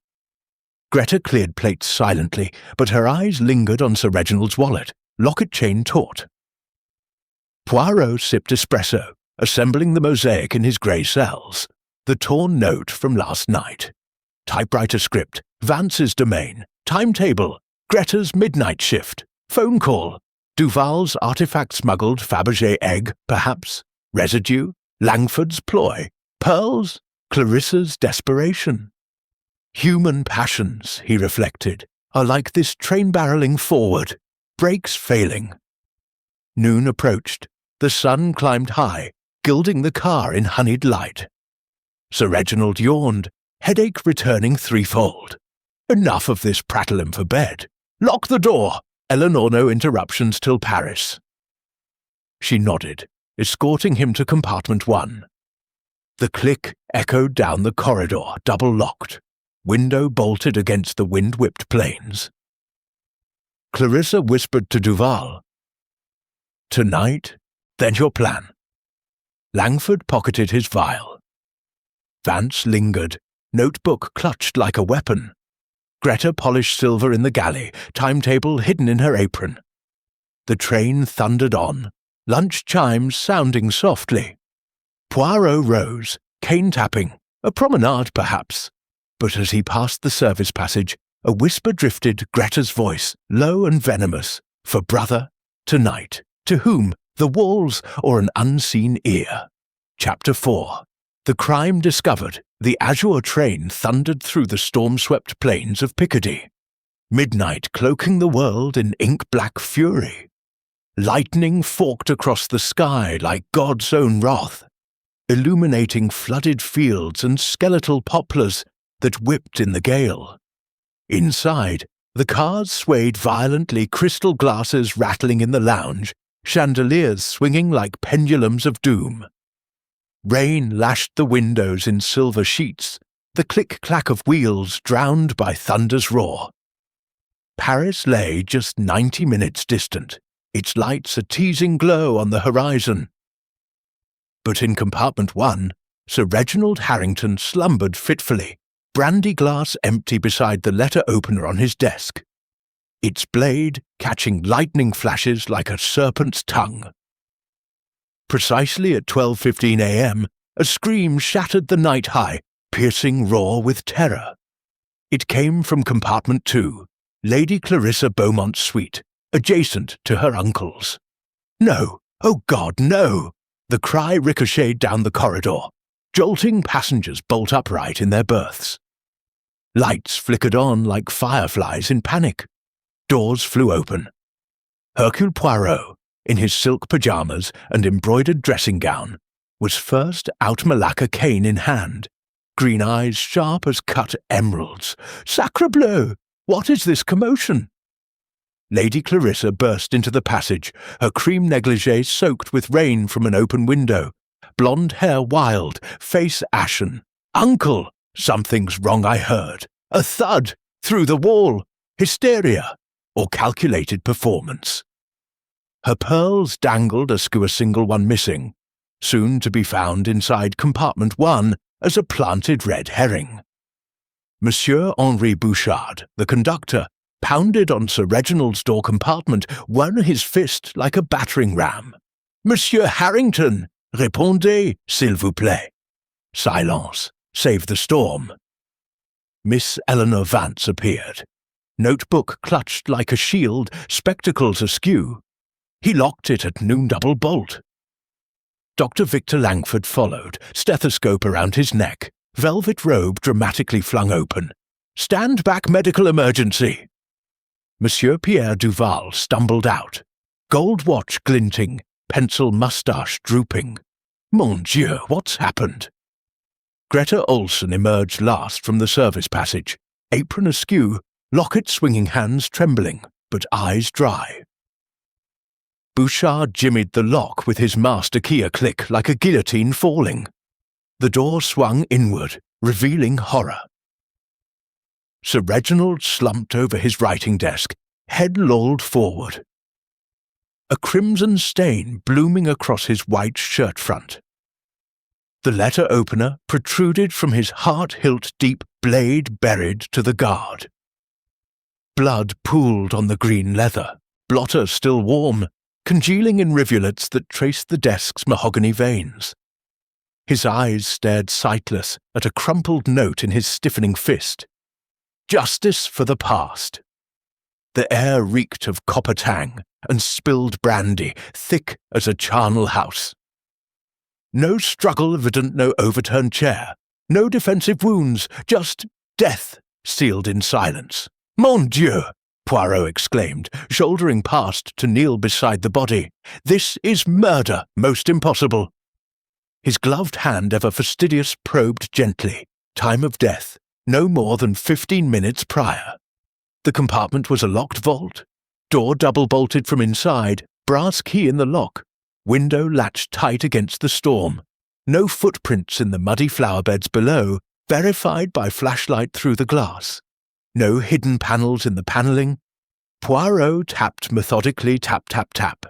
Greta cleared plates silently, but her eyes lingered on Sir Reginald's wallet, locket chain taut. Poirot sipped espresso, assembling the mosaic in his grey cells. The torn note from last night. Typewriter script, Vance's domain, timetable, Greta's midnight shift, phone call, Duval's artifact smuggled Fabergé egg, perhaps, residue, Langford's ploy, pearls, Clarissa's desperation. Human passions, he reflected, are like this train barreling forward, brakes failing. Noon approached. The sun climbed high, gilding the car in honeyed light. Sir Reginald yawned, headache returning threefold. Enough of this prattle for bed. Lock the door. Eleanor, no interruptions till Paris. She nodded, escorting him to compartment 1. The click echoed down the corridor, double-locked, window bolted against the wind-whipped planes. Clarissa whispered to Duval, "Tonight, then your plan." Langford pocketed his vial. Vance lingered, notebook clutched like a weapon. Greta polished silver in the galley, timetable hidden in her apron. The train thundered on, lunch chimes sounding softly. Poirot rose, cane tapping, a promenade perhaps. But as he passed the service passage, a whisper drifted Greta's voice, low and venomous, for brother, tonight. To whom? The walls or an unseen ear? Chapter 4. The crime discovered, the Azure train thundered through the storm-swept plains of Picardy. Midnight cloaking the world in ink-black fury. Lightning forked across the sky like God's own wrath, illuminating flooded fields and skeletal poplars that whipped in the gale. Inside, the cars swayed violently, crystal glasses rattling in the lounge, chandeliers swinging like pendulums of doom. Rain lashed the windows in silver sheets, the click-clack of wheels drowned by thunder's roar. Paris lay just 90 minutes distant, its lights a teasing glow on the horizon. But in compartment 1, Sir Reginald Harrington slumbered fitfully, brandy glass empty beside the letter opener on his desk, its blade catching lightning flashes like a serpent's tongue. Precisely at 12:15 a.m., a scream shattered the night high, piercing raw with terror. It came from compartment 2, Lady Clarissa Beaumont's suite, adjacent to her uncle's. No! Oh God, no! The cry ricocheted down the corridor, jolting passengers bolt upright in their berths. Lights flickered on like fireflies in panic. Doors flew open. Hercule Poirot, in his silk pyjamas and embroidered dressing gown, was first out Malacca cane in hand, green eyes sharp as cut emeralds. Sacre bleu! What is this commotion? Lady Clarissa burst into the passage, her cream negligee soaked with rain from an open window, blonde hair wild, face ashen. Uncle! Something's wrong, I heard. A thud! Through the wall! Hysteria! Or calculated performance. Her pearls dangled askew a single one missing, soon to be found inside compartment 1 as a planted red herring. Monsieur Henri Bouchard, the conductor, pounded on Sir Reginald's door compartment, won his fist like a battering ram. "Monsieur Harrington, répondez, s'il vous plaît." Silence. Save the storm. Miss Eleanor Vance appeared, notebook clutched like a shield, spectacles askew. He locked it at noon double bolt. Dr. Victor Langford followed, stethoscope around his neck, velvet robe dramatically flung open. "Stand back, medical emergency!" Monsieur Pierre Duval stumbled out, gold watch glinting, pencil moustache drooping. Mon Dieu, what's happened? Greta Olson emerged last from the service passage, apron askew, locket swinging hands trembling, but eyes dry. Bouchard jimmied the lock with his master key a click like a guillotine falling. The door swung inward, revealing horror. Sir Reginald slumped over his writing desk, head lolled forward. A crimson stain blooming across his white shirt front. The letter opener protruded from his heart-hilt-deep blade buried to the guard. Blood pooled on the green leather, blotter still warm, congealing in rivulets that traced the desk's mahogany veins. His eyes stared sightless at a crumpled note in his stiffening fist. Justice for the past. The air reeked of copper tang and spilled brandy, thick as a charnel house. No struggle evident, no overturned chair, no defensive wounds, just death sealed in silence. Mon Dieu! Poirot exclaimed, shouldering past to kneel beside the body. This is murder, most impossible. his gloved hand ever fastidious probed gently. Time of death, no more than 15 minutes prior. The compartment was a locked vault. Door double-bolted from inside, brass key in the lock. Window latched tight against the storm. No footprints in the muddy flower beds below, verified by flashlight through the glass. No hidden panels in the panelling. Poirot tapped methodically, tap, tap, tap.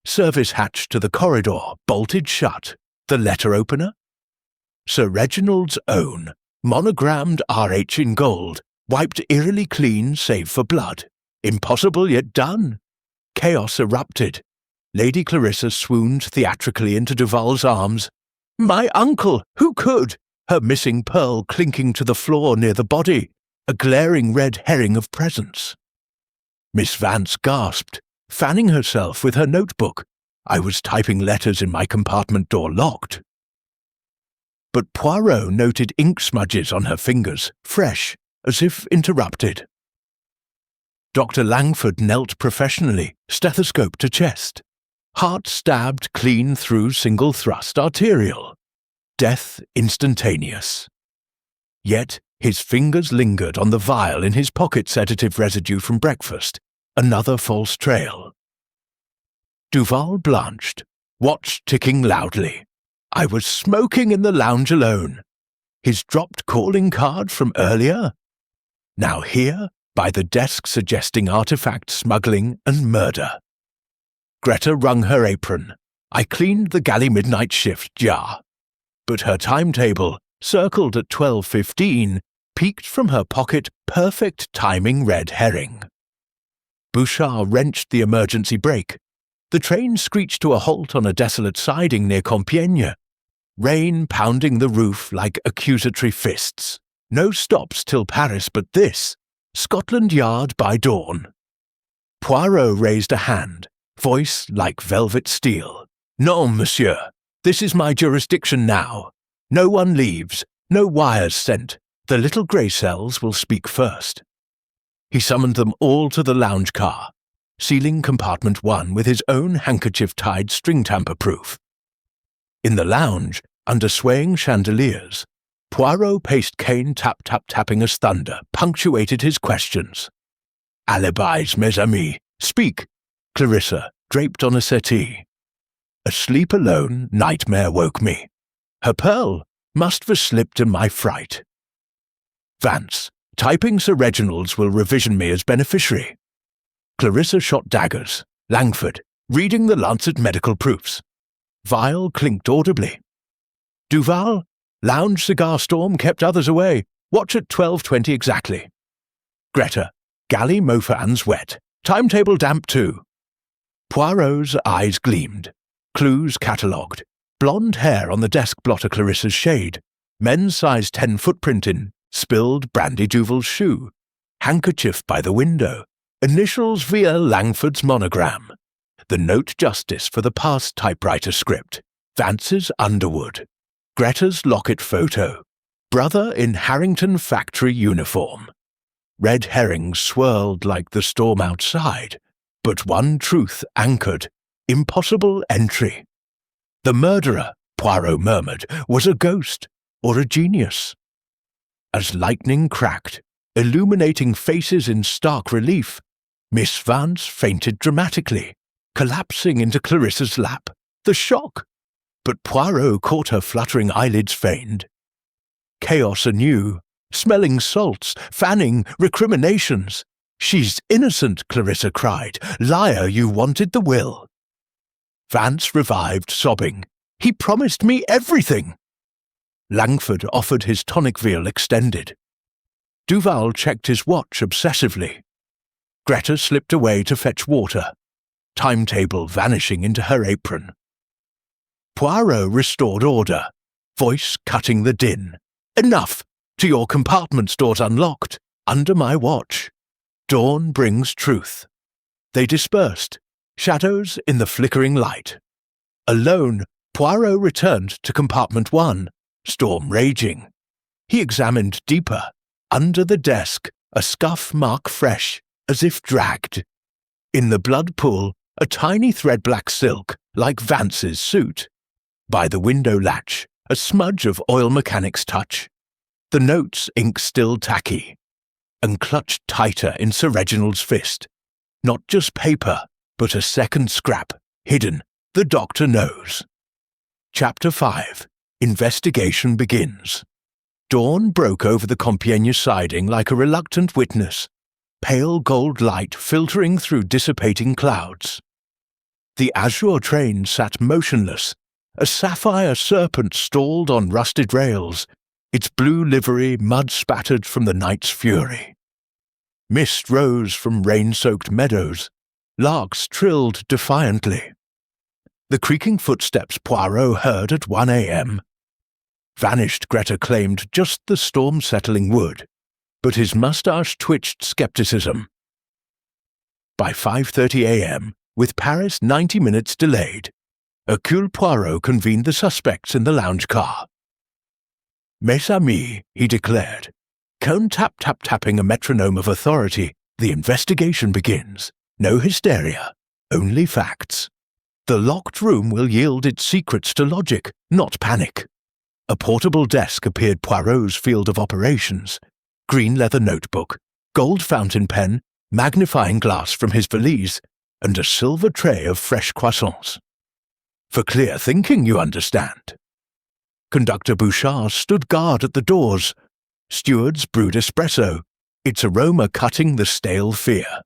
Service hatch to the corridor, bolted shut. The letter opener? Sir Reginald's own, monogrammed RH in gold, wiped eerily clean save for blood. Impossible yet done. Chaos erupted. Lady Clarissa swooned theatrically into Duval's arms. My uncle! Who could? Her missing pearl clinking to the floor near the body, a glaring red herring of presence. Miss Vance gasped, fanning herself with her notebook. I was typing letters in my compartment door locked. But Poirot noted ink smudges on her fingers, fresh, as if interrupted. Dr. Langford knelt professionally, stethoscope to chest. Heart stabbed clean through single thrust, arterial. Death instantaneous. Yet his fingers lingered on the vial in his pocket sedative residue from breakfast, another false trail. Duval blanched, watch ticking loudly. I was smoking in the lounge alone. His dropped calling card from earlier? Now here, by the desk suggesting artifact smuggling and murder. Greta wrung her apron. I cleaned the galley midnight shift jar. But her timetable, circled at 12:15, peeked from her pocket perfect timing red herring. Bouchard wrenched the emergency brake. The train screeched to a halt on a desolate siding near Compiègne. Rain pounding the roof like accusatory fists. No stops till Paris but this, Scotland Yard by dawn. Poirot raised a hand, voice like velvet steel. Non, monsieur. This is my jurisdiction now. No one leaves, no wires sent. The little grey cells will speak first. He summoned them all to the lounge car, sealing compartment 1 with his own handkerchief-tied string tamper-proof. In the lounge, under swaying chandeliers, Poirot paced cane tap-tap-tapping as thunder, punctuated his questions. Alibis, mes amis. Speak. Clarissa, draped on a settee. Asleep alone, nightmare woke me. Her pearl must have slipped in my fright. Vance, typing Sir Reginald's will revision me as beneficiary. Clarissa shot daggers. Langford, reading the Lancet medical proofs. Vial clinked audibly. Duval, lounge cigar storm kept others away. Watch at 12:20 exactly. Greta, galley mofans wet. Timetable damp too. Poirot's eyes gleamed. Clues catalogued. Blonde hair on the desk blotter Clarissa's shade. Men's size 10 footprint in. Spilled brandy Duval's shoe. Handkerchief by the window. Initials via Langford's monogram. The note justice for the past typewriter script. Vance's Underwood. Greta's locket photo. Brother in Harrington factory uniform. Red herrings swirled like the storm outside, but one truth anchored. Impossible entry. The murderer, Poirot murmured, was a ghost or a genius. As lightning cracked, illuminating faces in stark relief, Miss Vance fainted dramatically, collapsing into Clarissa's lap. The shock! But Poirot caught her fluttering eyelids feigned. Chaos anew, smelling salts, fanning, recriminations. She's innocent, Clarissa cried. Liar, you wanted the will. Vance revived, sobbing. He promised me everything. Langford offered his tonic veal extended. Duval checked his watch obsessively. Greta slipped away to fetch water, timetable vanishing into her apron. Poirot restored order, voice cutting the din. Enough! To your compartment's doors unlocked, under my watch. Dawn brings truth. They dispersed, shadows in the flickering light. Alone, Poirot returned to compartment 1, storm raging. He examined deeper. Under the desk, a scuff mark fresh, as if dragged. In the blood pool, a tiny thread black silk, like Vance's suit. By the window latch, a smudge of oil mechanic's touch. The notes ink still tacky, and clutched tighter in Sir Reginald's fist. Not just paper, but a second scrap, hidden, the doctor knows. Chapter 5. Investigation begins. Dawn broke over the Compiègne siding like a reluctant witness, pale gold light filtering through dissipating clouds. The Azure train sat motionless, a sapphire serpent stalled on rusted rails, its blue livery mud-spattered from the night's fury. Mist rose from rain-soaked meadows. Larks trilled defiantly. The creaking footsteps Poirot heard at 1 a.m. Vanished, Greta claimed, just the storm settling would, but his moustache twitched skepticism. By 5:30 a.m., with Paris 90 minutes delayed, Hercule Poirot convened the suspects in the lounge car. "Mes amis," he declared, cone tap-tap-tapping a metronome of authority, "the investigation begins. No hysteria, only facts. The locked room will yield its secrets to logic, not panic." A portable desk appeared Poirot's field of operations. Green leather notebook, gold fountain pen, magnifying glass from his valise, and a silver tray of fresh croissants. For clear thinking, you understand. Conductor Bouchard stood guard at the doors. Stewards brewed espresso, its aroma cutting the stale fear.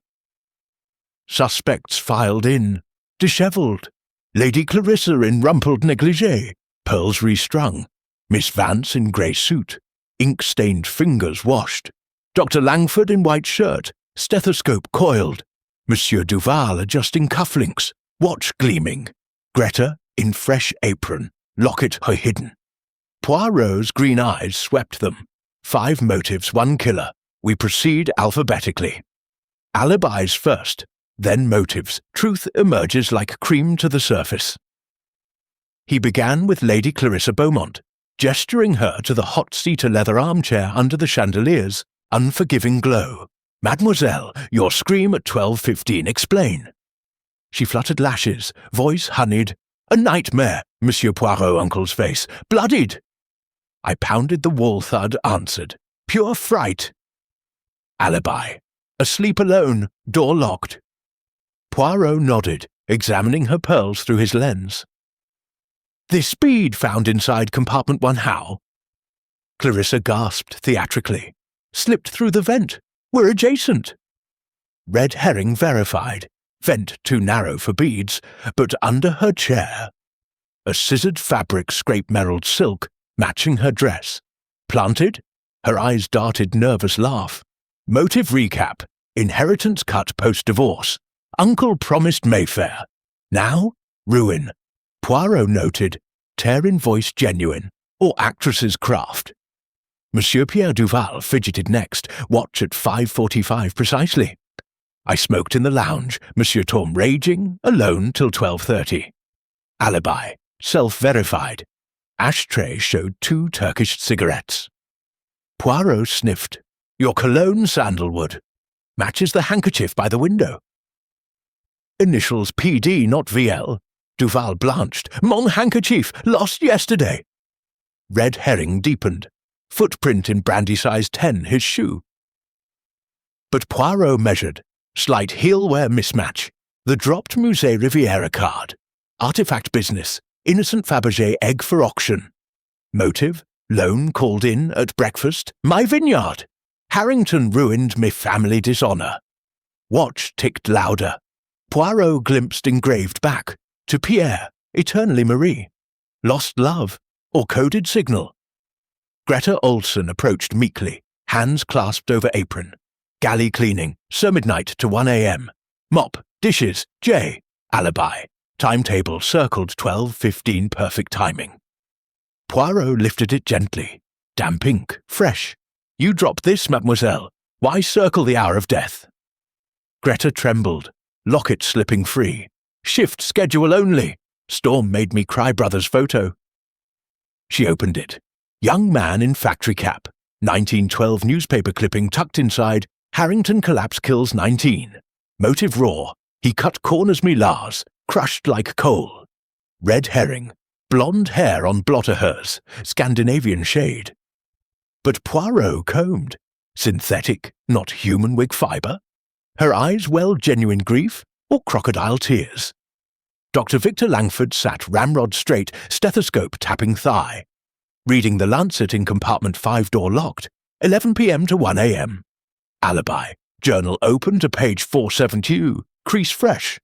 Suspects filed in, dishevelled. Lady Clarissa in rumpled negligee, pearls restrung. Miss Vance in grey suit, ink-stained fingers washed. Dr. Langford in white shirt, stethoscope coiled. Monsieur Duval adjusting cufflinks, watch gleaming. Greta in fresh apron, locket hidden. Poirot's green eyes swept them. 5 motives, 1 killer. We proceed alphabetically. Alibis first, then motives. Truth emerges like cream to the surface. He began with Lady Clarissa Beaumont, gesturing her to the hot-seater leather armchair under the chandelier's unforgiving glow. "Mademoiselle, your scream at 12:15, explain." She fluttered lashes, voice honeyed. "A nightmare, Monsieur Poirot, uncle's face. Bloodied." I pounded the wall thud, answered. "Pure fright." Alibi. Asleep alone, door locked. Poirot nodded, examining her pearls through his lens. "The speed found inside compartment 1 how?" Clarissa gasped theatrically. "Slipped through the vent. We're adjacent." Red herring verified. Vent too narrow for beads, but under her chair. A scissored fabric scrape-merrilled silk, matching her dress. Planted? Her eyes darted nervous laugh. Motive recap. Inheritance cut post-divorce. Uncle promised Mayfair. Now? Ruin. Poirot noted. Tear in voice genuine, or actress's craft. Monsieur Pierre Duval fidgeted next. Watch at 5:45 precisely. I smoked in the lounge, Monsieur Tom raging, alone till 12:30. Alibi. Self-verified. Ashtray showed 2 Turkish cigarettes. Poirot sniffed. Your cologne sandalwood. Matches the handkerchief by the window. Initials PD, not VL. Duval blanched. Mon handkerchief, lost yesterday. Red herring deepened. Footprint in brandy size 10, his shoe. But Poirot measured. Slight heel-wear mismatch. The dropped Musée Riviera card. Artifact business. Innocent Fabergé egg for auction. Motive. Loan called in at breakfast. My vineyard. Harrington ruined me family dishonour. Watch ticked louder. Poirot glimpsed engraved back. To Pierre, eternally Marie. Lost love, or coded signal. Greta Olson approached meekly, hands clasped over apron. Galley cleaning, Sir Midnight to 1 a.m. Mop, dishes, J. Alibi. Timetable circled 12:15 perfect timing. Poirot lifted it gently. Damp ink, fresh. You dropped this, mademoiselle. Why circle the hour of death? Greta trembled. Locket slipping free. Shift schedule only. Storm made me cry brother's photo. She opened it. Young man in factory cap. 1912 newspaper clipping tucked inside. Harrington collapse kills 19. Motive raw. He cut corners me Lars. Crushed like coal. Red herring. blonde hair on blotter hers, Scandinavian shade. But Poirot combed, synthetic, not human wig fibre. Her eyes well genuine grief or crocodile tears. Dr. Victor Langford sat ramrod straight, stethoscope tapping thigh. Reading the Lancet in compartment 5 door locked, 11 p.m. to 1 a.m. Alibi, journal open to page 472, crease fresh.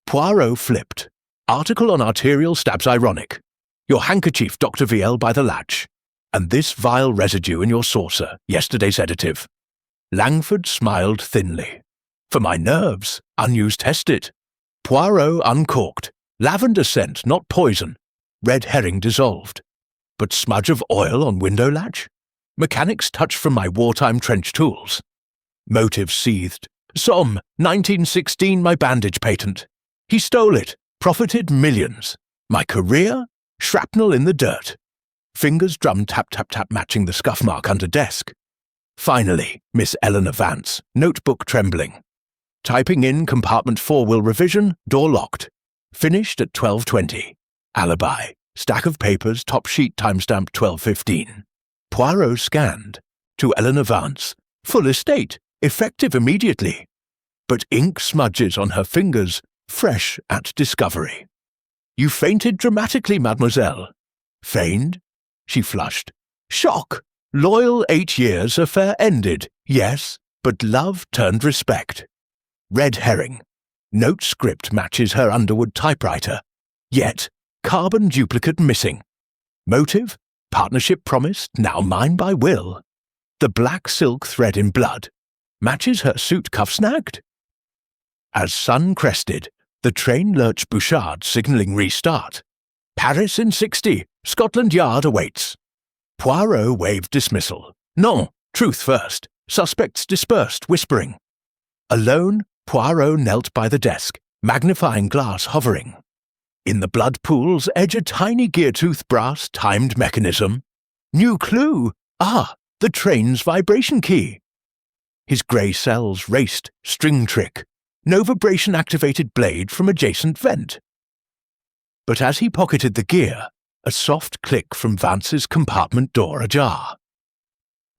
Poirot flipped. Article on arterial stabs ironic. Your handkerchief, Dr. VL, by the latch. And this vile residue in your saucer, yesterday's sedative. Langford smiled thinly. For my nerves, unused test it. Poirot uncorked. Lavender scent, not poison. Red herring dissolved. But smudge of oil on window latch? Mechanic's touch from my wartime trench tools. Motive seethed. Somme, 1916, my bandage patent. He stole it, profited millions. My career? Shrapnel in the dirt. Fingers drummed tap-tap-tap matching the scuff mark under desk. Finally, Miss Eleanor Vance, notebook trembling. Typing in compartment 4 will revision, door locked. Finished at 12:20. Alibi, stack of papers, top sheet timestamp 12:15. Poirot scanned. To Eleanor Vance, full estate, effective immediately. But ink smudges on her fingers, fresh at discovery. You fainted dramatically, mademoiselle. Feigned? She flushed. Shock! Loyal 8 years, affair ended, yes, but love turned respect. Red herring. Note script matches her Underwood typewriter. Yet, carbon duplicate missing. Motive? Partnership promised, now mine by will. The black silk thread in blood. Matches her suit cuff snagged. As sun crested, the train lurched Bouchard, signalling restart. Paris in 60, Scotland Yard awaits. Poirot waved dismissal. Non, truth first. Suspects dispersed, whispering. Alone, Poirot knelt by the desk, magnifying glass hovering. In the blood pool's edge a tiny gear-tooth brass timed mechanism. New clue! Ah, the train's vibration key. His grey cells raced, string trick. No vibration-activated blade from adjacent vent. But as he pocketed the gear, a soft click from Vance's compartment door ajar.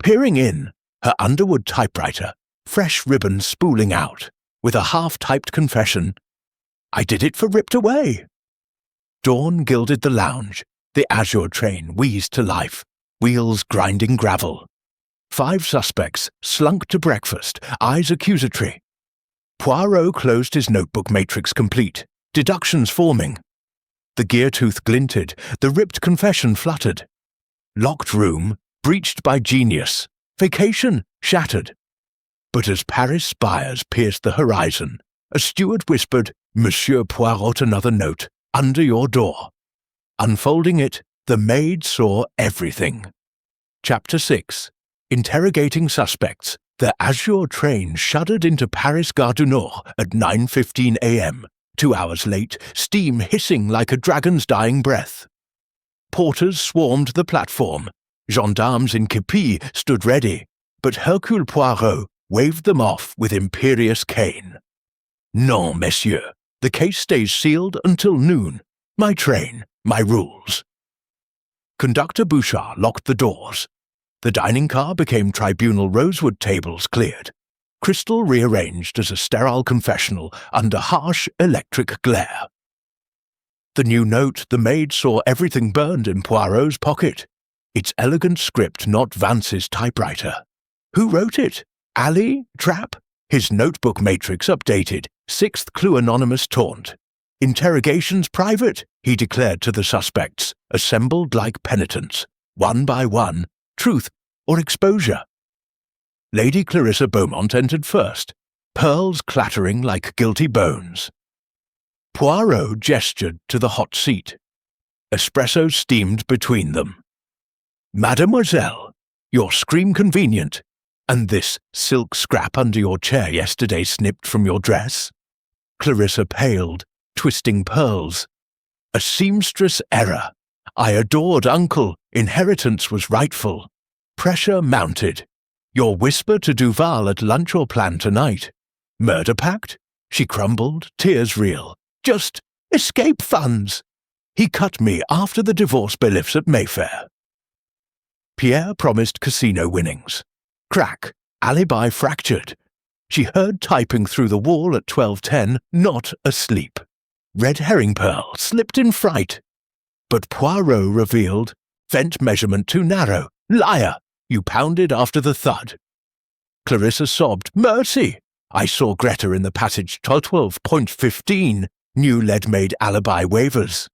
Peering in, her Underwood typewriter, fresh ribbon spooling out, with a half-typed confession. I did it for ripped away. Dawn gilded the lounge. The Azure train wheezed to life, wheels grinding gravel. 5 suspects slunk to breakfast, eyes accusatory. Poirot closed his notebook matrix complete, deductions forming. The gear tooth glinted, the ripped confession fluttered. Locked room, breached by genius. Vacation, shattered. But as Paris spires pierced the horizon, a steward whispered, Monsieur Poirot, another note, under your door. Unfolding it, the maid saw everything. Chapter 6. Interrogating suspects. The Azure train shuddered into Paris Gare du Nord at 9:15 a.m., 2 hours late, steam hissing like a dragon's dying breath. Porters swarmed the platform. Gendarmes in kepi stood ready, but Hercule Poirot waved them off with imperious cane. Non, messieurs, the case stays sealed until noon. My train, my rules. Conductor Bouchard locked the doors. The dining car became tribunal rosewood tables cleared. Crystal rearranged as a sterile confessional under harsh electric glare. The new note, the maid saw everything burned in Poirot's pocket. Its elegant script not Vance's typewriter. Who wrote it? Ali? Trap? His notebook matrix updated. 6th clue anonymous taunt. Interrogations private, he declared to the suspects, assembled like penitents, one by one, truth or exposure. Lady Clarissa Beaumont entered first, pearls clattering like guilty bones. Poirot gestured to the hot seat. Espresso steamed between them. Mademoiselle, your scream convenient, and this silk scrap under your chair yesterday snipped from your dress? Clarissa paled, twisting pearls. A seamstress error. I adored uncle, inheritance was rightful. Pressure mounted. Your whisper to Duval at lunch or plan tonight. Murder pact? She crumbled, tears real. Just escape funds. He cut me after the divorce bailiffs at Mayfair. Pierre promised casino winnings. Crack. Alibi fractured. She heard typing through the wall at 12:10, not asleep. Red herring pearl slipped in fright. But Poirot revealed, vent measurement too narrow. Liar! You pounded after the thud. Clarissa sobbed, mercy! I saw Greta in the passage 12.15. New lead-made alibi waivers.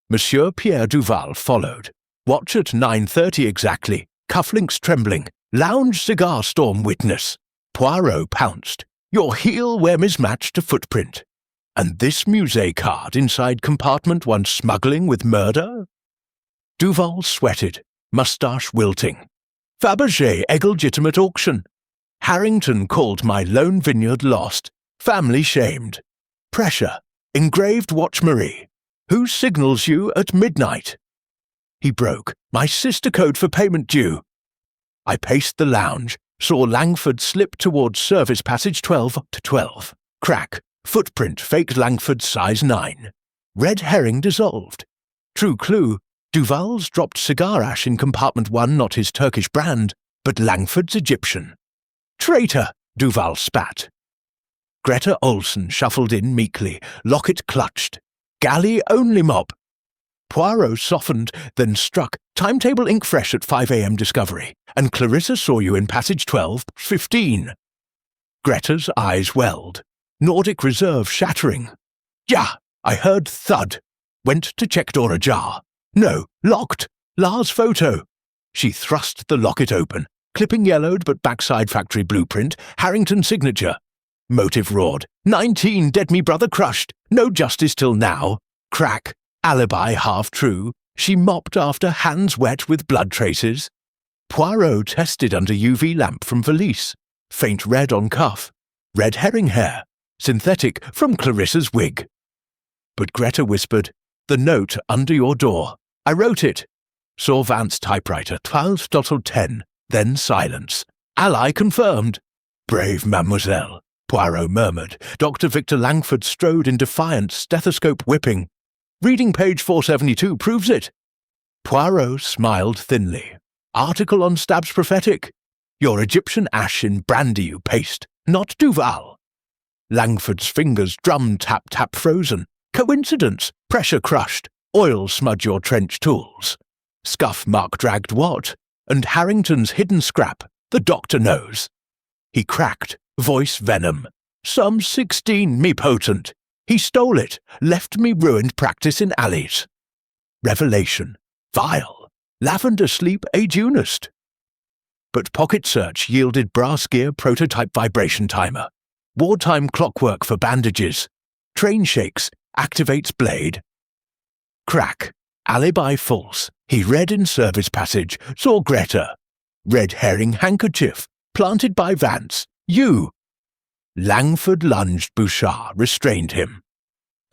Monsieur Pierre Duval followed. Watch at 9:30 exactly. Cufflinks trembling. Lounge cigar storm witness. Poirot pounced. Your heel were mismatched to footprint. And this musée card inside compartment one smuggling with murder? Duval sweated, moustache wilting. Fabergé illegitimate auction. Harrington called my lone vineyard lost. Family shamed. Pressure. Engraved watch Marie. Who signals you at midnight? He broke. My sister code for payment due. I paced the lounge, saw Langford slip towards service passage 12 to 12. Crack. Footprint faked Langford size 9. Red herring dissolved. True clue. Duval's dropped cigar ash in compartment 1, not his Turkish brand, but Langford's Egyptian. Traitor! Duval spat. Greta Olson shuffled in meekly, locket clutched. Galley only mop. Poirot softened, then struck. Timetable ink fresh at 5 a.m. discovery, and Clarissa saw you in passage 12:15. Greta's eyes welled. Nordic Reserve shattering. Yeah, I heard thud. Went to check door ajar. No, locked. Lars photo. She thrust the locket open. Clipping yellowed but backside factory blueprint. Harrington signature. Motive roared. 19 dead me brother crushed. No justice till now. Crack. Alibi half true. She mopped after hands wet with blood traces. Poirot tested under UV lamp from valise. Faint red on cuff. Red herring hair. Synthetic from Clarissa's wig. But Greta whispered, the note under your door. I wrote it. Saw Vance typewriter 12:10. Then silence. Ally confirmed. Brave mademoiselle, Poirot murmured. Dr. Victor Langford strode in defiance, stethoscope whipping. Reading page 472 proves it. Poirot smiled thinly. Article on stabs prophetic. Your Egyptian ash in brandy you paste, not Duval. Langford's fingers drum tap frozen. Coincidence, pressure crushed. Oil smudge your trench tools. Scuff mark dragged what? And Harrington's hidden scrap, the doctor knows. He cracked, voice venom. Some 16 me potent. He stole it, left me ruined practice in alleys. Revelation. Vile. Lavender sleep adunist. But pocket search yielded brass gear prototype vibration timer. Wartime clockwork for bandages. Train shakes, activates blade. Crack. Alibi false. He read in service passage, saw Greta. Red herring handkerchief, planted by Vance. You. Langford lunged. Bouchard restrained him.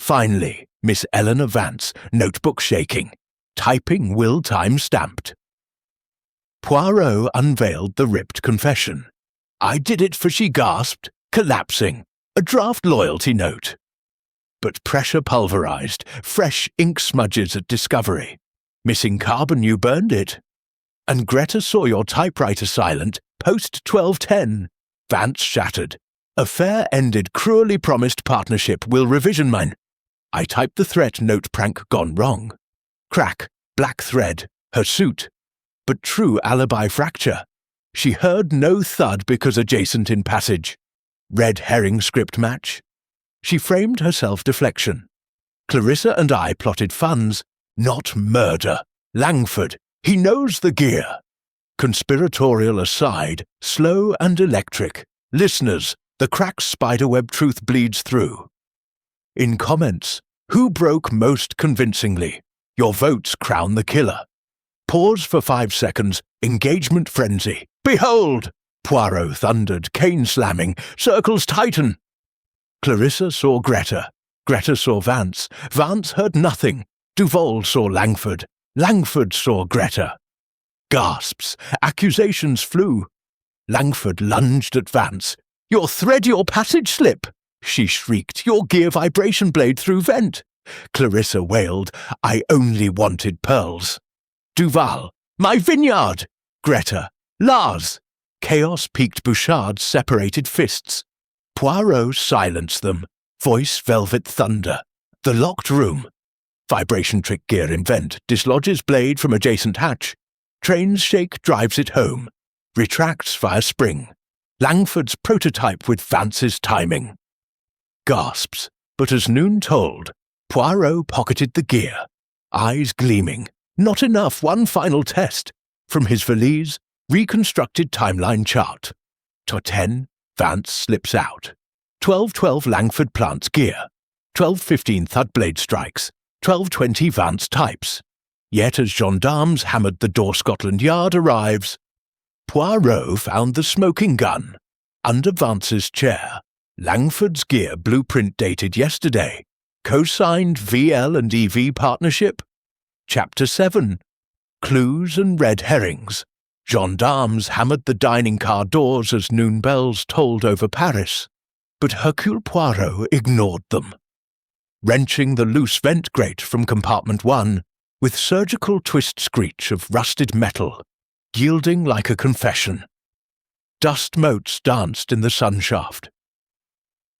Finally, Miss Eleanor Vance, notebook shaking. Typing will time stamped. Poirot unveiled the ripped confession. I did it for she gasped, collapsing. A draft loyalty note. But pressure pulverized, fresh ink smudges at discovery. Missing carbon you burned it. And Greta saw your typewriter silent, post 12:10. Vance shattered. Affair ended cruelly promised partnership will revision mine. I typed the threat note prank gone wrong. Crack, black thread, her suit. But true alibi fracture. She heard no thud because adjacent in passage. Red herring script match. She framed herself deflection. Clarissa and I plotted funds, not murder. Langford, he knows the gear. Conspiratorial aside, slow and electric. Listeners, the cracked spiderweb truth bleeds through. In comments, who broke most convincingly? Your votes crown the killer. Pause for 5 seconds, engagement frenzy. Behold! Poirot thundered, cane slamming, circles tighten. Clarissa saw Greta. Greta saw Vance. Vance heard nothing. Duval saw Langford. Langford saw Greta. Gasps. Accusations flew. Langford lunged at Vance. Your thread, your passage slip! She shrieked. Your gear vibration blade through vent. Clarissa wailed, "I only wanted pearls." Duval, "My vineyard!" Greta, "Lars!" Chaos-peaked Bouchard's separated fists. Poirot silenced them. Voice velvet thunder. The locked room. Vibration trick gear invent dislodges blade from adjacent hatch. Train's shake drives it home. Retracts via spring. Langford's prototype with Vance's timing. Gasps, but as noon told, Poirot pocketed the gear. Eyes gleaming. Not enough, one final test. From his valise, reconstructed timeline chart. To 10, Vance slips out. 12:12 Langford plants gear. 12:15 Thudblade strikes. 12:20 Vance types. Yet as gendarmes hammered the door Scotland Yard arrives, Poirot found the smoking gun. Under Vance's chair, Langford's gear blueprint dated yesterday. Co-signed VL and EV partnership. Chapter 7. Clues and red herrings. Gendarmes hammered the dining car doors as noon bells tolled over Paris, but Hercule Poirot ignored them. Wrenching the loose vent grate from compartment 1, with surgical twist screech of rusted metal, yielding like a confession. Dust motes danced in the sunshaft.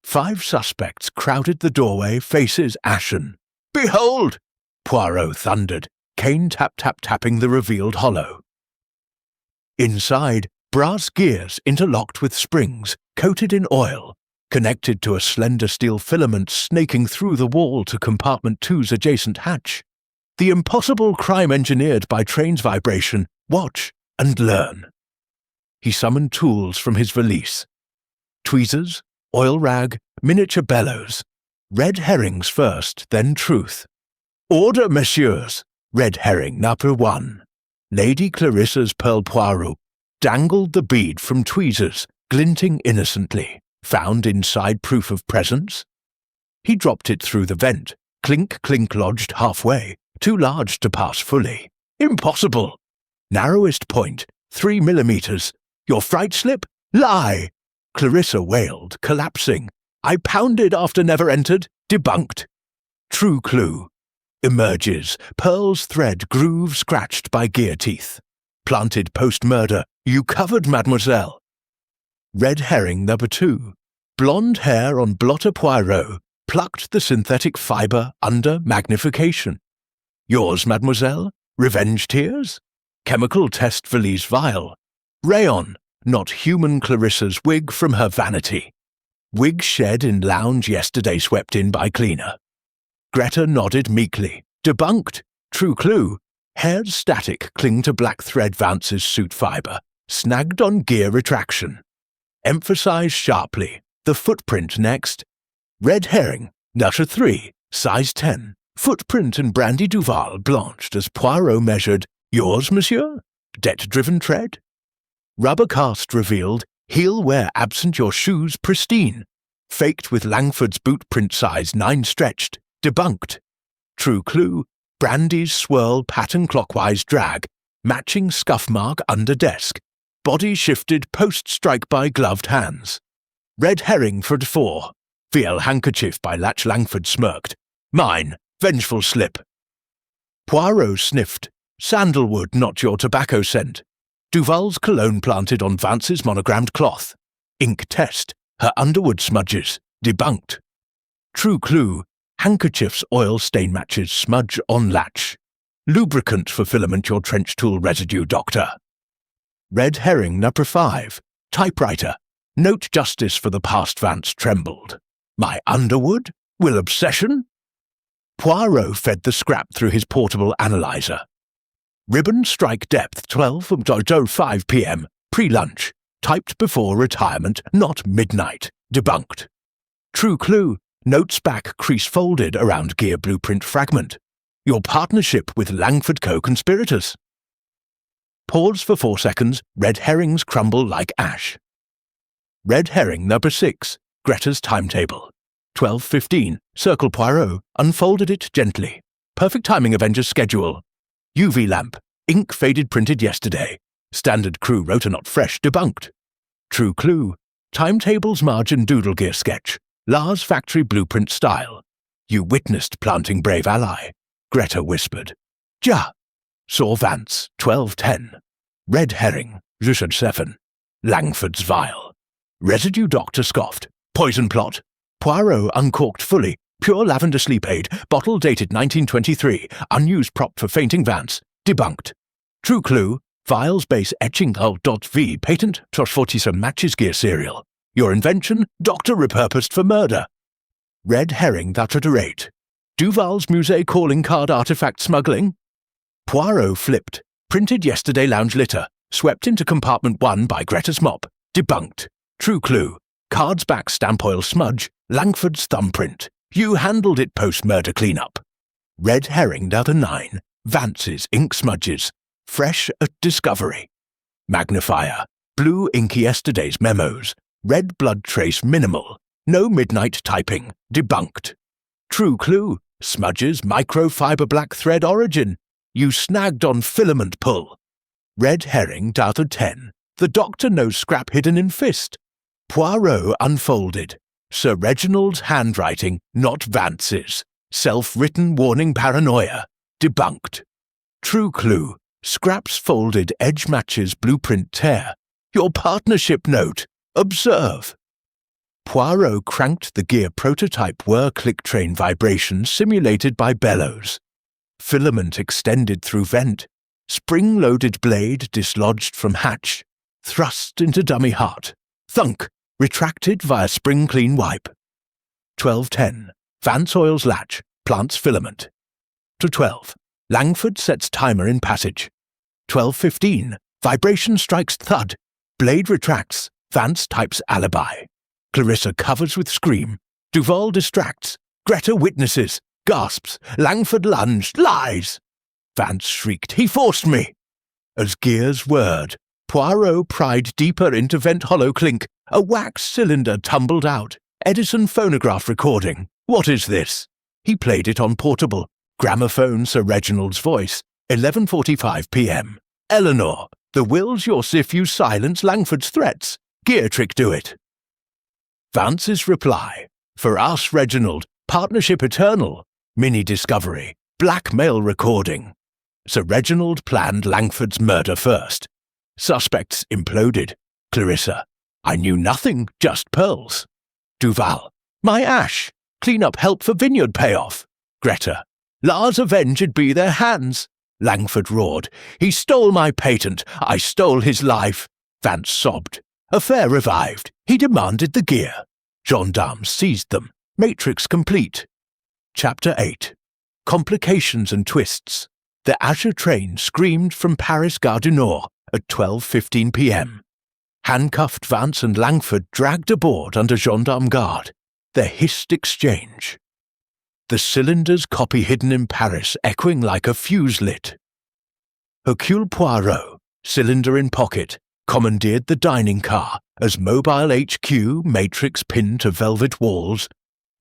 5 suspects crowded the doorway, faces ashen. "Behold!" Poirot thundered, cane tap-tap-tapping the revealed hollow. Inside, brass gears interlocked with springs, coated in oil, connected to a slender steel filament snaking through the wall to compartment 2's adjacent hatch. The impossible crime engineered by train's vibration. Watch and learn. He summoned tools from his valise. Tweezers, oil rag, miniature bellows. Red herrings first, then truth. "Order, messieurs!" Red herring number 1. Lady Clarissa's Pearl Poirot dangled the bead from tweezers, glinting innocently, found inside proof of presence. He dropped it through the vent, clink lodged halfway, too large to pass fully. "Impossible!" Narrowest point, 3 millimeters. "Your fright slip? Lie!" Clarissa wailed, collapsing. "I pounded after never entered. Debunked." True clue. Emerges, pearl's thread groove scratched by gear teeth. Planted post-murder, you covered, mademoiselle. Red herring number 2. Blonde hair on blotter Poirot, plucked the synthetic fibre under magnification. Yours, mademoiselle? Revenge tears? Chemical test valise vial. Rayon, not human Clarissa's wig from her vanity. Wig shed in lounge yesterday swept in by cleaner. Greta nodded meekly. Debunked. True clue. Hair's static cling to black thread Vance's suit fibre. Snagged on gear retraction. Emphasize sharply. The footprint next. Red herring. Nutter 3. Size 10. Footprint and brandy Duval blanched as Poirot measured. Yours, monsieur? Debt-driven tread? Rubber cast revealed. Heel wear absent your shoes pristine. Faked with Langford's boot print size 9 stretched. Debunked. True clue. Brandy's swirl pattern clockwise drag. Matching scuff mark under desk. Body shifted post-strike by gloved hands. Red herring for 4. VL handkerchief by Latch Langford smirked. Mine. Vengeful slip. Poirot sniffed. Sandalwood, not your tobacco scent. Duval's cologne planted on Vance's monogrammed cloth. Ink test. Her underwood smudges. Debunked. True clue. Handkerchief's oil stain matches smudge on latch. Lubricant for filament your trench tool residue, doctor. Red herring number 5. Typewriter. Note justice for the past Vance trembled. My underwood? Will obsession? Poirot fed the scrap through his portable analyzer. Ribbon strike depth 12:05 p.m. Pre-lunch. Typed before retirement, not midnight. Debunked. True clue. Notes back crease folded around gear blueprint fragment. Your partnership with Langford co-conspirators. Pause for 4 seconds. Red herrings crumble like ash. Red herring number 6. Greta's timetable. 12:15. Circle Poirot. Unfolded it gently. Perfect timing Avengers schedule. UV lamp. Ink faded printed yesterday. Standard crew rotor not fresh. Debunked. True clue. Timetables margin doodle gear sketch. Lars factory blueprint style. You witnessed planting brave ally, Greta whispered. Ja. Saw Vance, 12:10. Red herring, Richard 7. Langford's vial. Residue doctor scoffed. Poison plot. Poirot uncorked fully. Pure lavender sleep aid. Bottle dated 1923. Unused prop for fainting Vance. Debunked. True clue. Vials base etching.v patent /47 matches gear serial. Your invention, doctor repurposed for murder. Red herring that at a rate. Duval's Musée calling card artifact smuggling. Poirot flipped. Printed yesterday lounge litter. Swept into compartment 1 by Greta's mop. Debunked. True clue. Cards back stamp oil smudge. Langford's thumbprint. You handled it post-murder cleanup. Red herring out of 9. Vance's ink smudges. Fresh at discovery. Magnifier. Blue inky yesterday's memos. Red blood trace minimal. No midnight typing. Debunked. True clue. Smudges microfiber black thread origin. You snagged on filament pull. Red herring out of 10. The doctor knows scrap hidden in fist. Poirot unfolded. Sir Reginald's handwriting, not Vance's. Self-written warning paranoia. Debunked. True clue. Scraps folded edge matches blueprint tear. Your partnership note. Observe. Poirot cranked the gear prototype whir click train vibration simulated by bellows. Filament extended through vent. Spring-loaded blade dislodged from hatch. Thrust into dummy heart. Thunk. Retracted via spring clean wipe. 12:10. Vance oils latch. Plants filament. To 12. Langford sets timer in passage. 12:15. Vibration strikes thud. Blade retracts. Vance types alibi. Clarissa covers with scream. Duval distracts. Greta witnesses. Gasps. Langford lunged. Lies. Vance shrieked. He forced me. As gears whirred, Poirot pried deeper into vent hollow clink. A wax cylinder tumbled out. Edison phonograph recording. What is this? He played it on portable. Gramophone Sir Reginald's voice. 11:45 p.m. Eleanor, the will's yours if you silence Langford's threats. Gear trick do it. Vance's reply. For us, Reginald. Partnership eternal. Mini discovery. Blackmail recording. Sir Reginald planned Langford's murder first. Suspects imploded. Clarissa. I knew nothing, just pearls. Duval. My ash. Clean up help for vineyard payoff. Greta. Lars avenged be their hands. Langford roared. He stole my patent. I stole his life. Vance sobbed. Affair revived. He demanded the gear. Gendarmes seized them. Matrix complete. Chapter 8. Complications and twists. The Azure train screamed from Paris Gare du Nord at 12:15 p.m. Handcuffed Vance and Langford dragged aboard under gendarme guard. Their hissed exchange. The cylinder's copy hidden in Paris echoing like a fuse lit. Hercule Poirot, cylinder in pocket, commandeered the dining car as mobile HQ matrix pinned to velvet walls,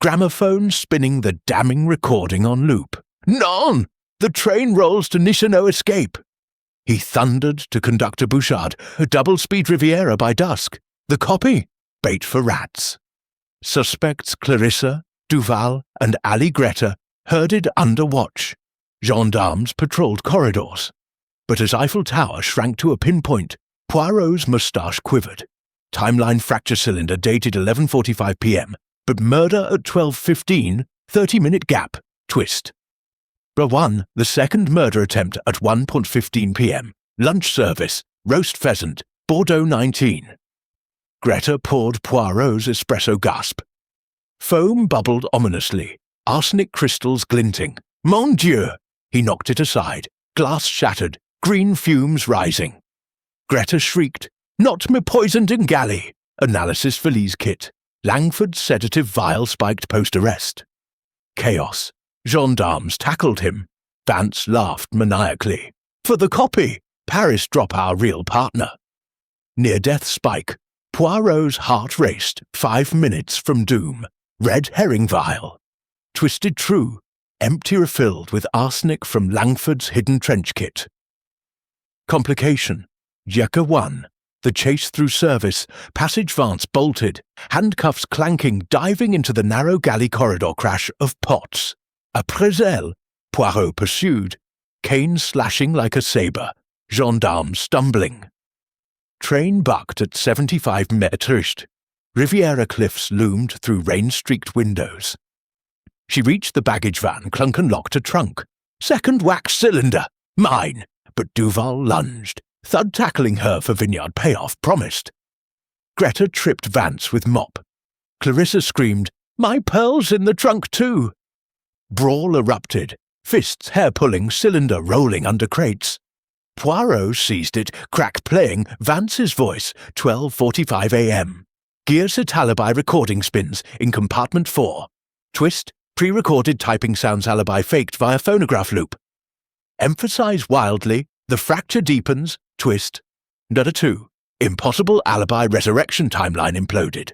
gramophone spinning the damning recording on loop. Non! The train rolls to Nicheno escape. He thundered to Conductor Bouchard, a double-speed Riviera by dusk. The copy? Bait for rats. Suspects Clarissa, Duval, and Ali Greta herded under watch. Gendarmes patrolled corridors. But as Eiffel Tower shrank to a pinpoint, Poirot's moustache quivered. Timeline fracture cylinder dated 11:45 p.m., but murder at 12:15, 30-minute gap, twist. Rawan, the second murder attempt at 1:15 p.m., lunch service, roast pheasant, Bordeaux 19. Greta poured Poirot's espresso gasp. Foam bubbled ominously, arsenic crystals glinting. Mon Dieu! He knocked it aside, glass shattered, green fumes rising. Greta shrieked, Not me poisoned in galley! Analysis Valise kit. Langford's sedative vial spiked post-arrest. Chaos. Gendarmes tackled him. Vance laughed maniacally. For the copy! Paris drop our real partner. Near-death spike. Poirot's heart raced, 5 minutes from doom. Red herring vial. Twisted true. Empty refilled with arsenic from Langford's hidden trench kit. Complication. Jekka 1. The chase through service, passage vance bolted, handcuffs clanking, diving into the narrow galley corridor crash of Potts. Après elle, Poirot pursued, cane slashing like a sabre, gendarmes stumbling. Train bucked at 75 mètres. Riviera cliffs loomed through rain-streaked windows. She reached the baggage van, clunk and locked a trunk. Second wax cylinder! Mine! But Duval lunged, thud tackling her for vineyard payoff promised. Greta tripped Vance with mop. Clarissa screamed, "My pearl's in the trunk too!" Brawl erupted, fists hair-pulling, cylinder rolling under crates. Poirot seized it, crack playing, Vance's voice, 12:45 a.m. Gear set alibi recording spins in compartment 4. Twist, pre-recorded typing sounds alibi faked via phonograph loop. Emphasize wildly, the fracture deepens, twist. Number 2. Impossible alibi resurrection timeline imploded.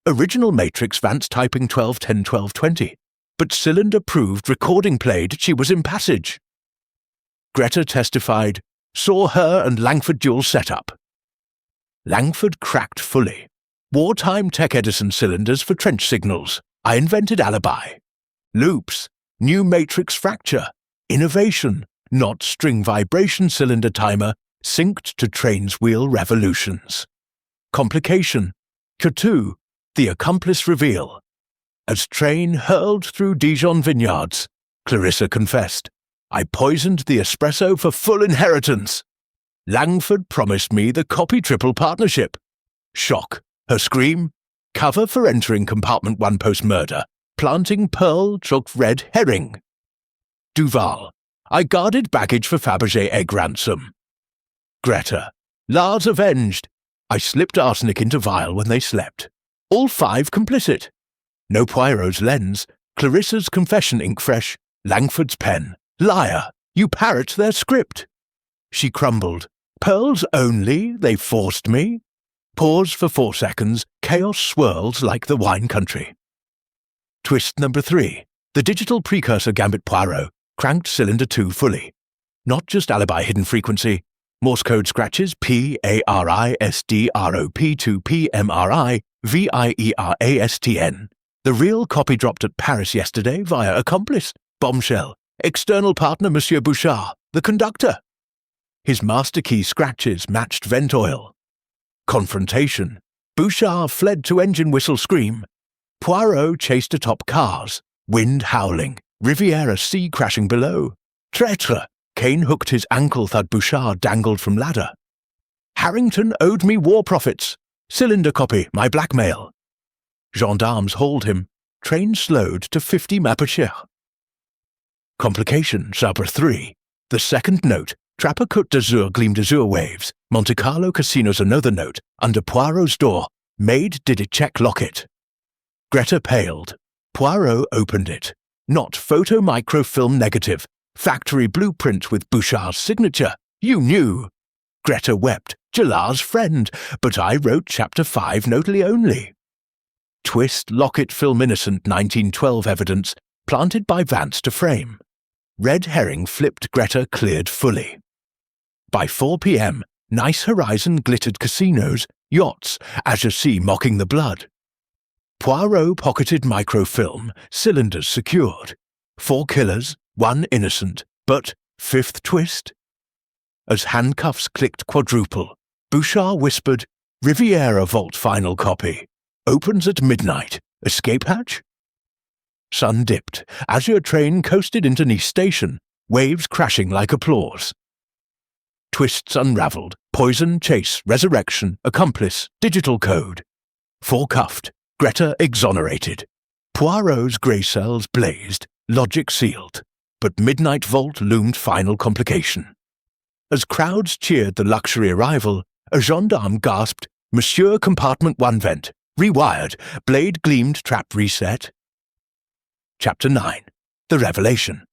Original Matrix Vance typing 12:10-12:20. But cylinder proved recording played she was in passage. Greta testified, saw her and Langford dual setup. Langford cracked fully. Wartime Tech Edison cylinders for trench signals. I invented alibi. Loops. New matrix fracture. Innovation. Not string vibration cylinder timer synced to train's wheel revolutions. Complication. K2. The accomplice reveal. As train hurled through Dijon vineyards, Clarissa confessed, I poisoned the espresso for full inheritance. Langford promised me the copy triple partnership. Shock. Her scream. Cover for entering compartment 1 post-murder. Planting pearl chalked red herring. Duval. I guarded baggage for Fabergé egg ransom. Greta. Lars avenged. I slipped arsenic into vial when they slept. All 5 complicit. No Poirot's lens. Clarissa's confession ink fresh. Langford's pen. Liar. You parrot their script. She crumbled. Pearls only, they forced me. Pause for 4 seconds. Chaos swirls like the wine country. Twist number 3. The digital precursor Gambit Poirot cranked cylinder 2 fully. Not just alibi hidden frequency. Morse code scratches PARISDROP2PMRI VIERASTN. The real copy dropped at Paris yesterday via accomplice, bombshell, external partner Monsieur Bouchard, the conductor. His master key scratches matched vent oil. Confrontation. Bouchard fled to engine whistle scream. Poirot chased atop cars, wind howling, Riviera sea crashing below. Traître! Kane hooked his ankle, thud Bouchard dangled from ladder. Harrington owed me war profits. Cylinder copy, my blackmail. Gendarmes hauled him. Train slowed to 50 Mapocher. Complication, Sabre 3. The second note, Trapper Côte d'Azur gleamed azure waves. Monte Carlo Casino's another note, under Poirot's door. Maid did it check locket. Greta paled. Poirot opened it. Not photo microfilm negative. Factory blueprint with Bouchard's signature. You knew. Greta wept. Jalar's friend. But I wrote chapter 5 notally only. Twist locket film innocent 1912 evidence planted by Vance to frame. Red herring flipped Greta cleared fully. By 4 p.m., Nice Horizon glittered casinos, yachts, Azure Sea mocking the blood. Poirot pocketed microfilm, cylinders secured. 4 killers, 1 innocent, but 5th twist? As handcuffs clicked quadruple, Bouchard whispered, Riviera Vault final copy. Opens at midnight. Escape hatch? Sun dipped. Azure train coasted into Nice station, waves crashing like applause. Twists unraveled. Poison, chase, resurrection, accomplice, digital code. 4 cuffed. Greta exonerated. Poirot's grey cells blazed, logic sealed. But midnight vault loomed final complication. As crowds cheered the luxury arrival, a gendarme gasped, Monsieur Compartment 1 vent. Rewired. Blade gleamed. Trap reset. Chapter 9. The Revelation.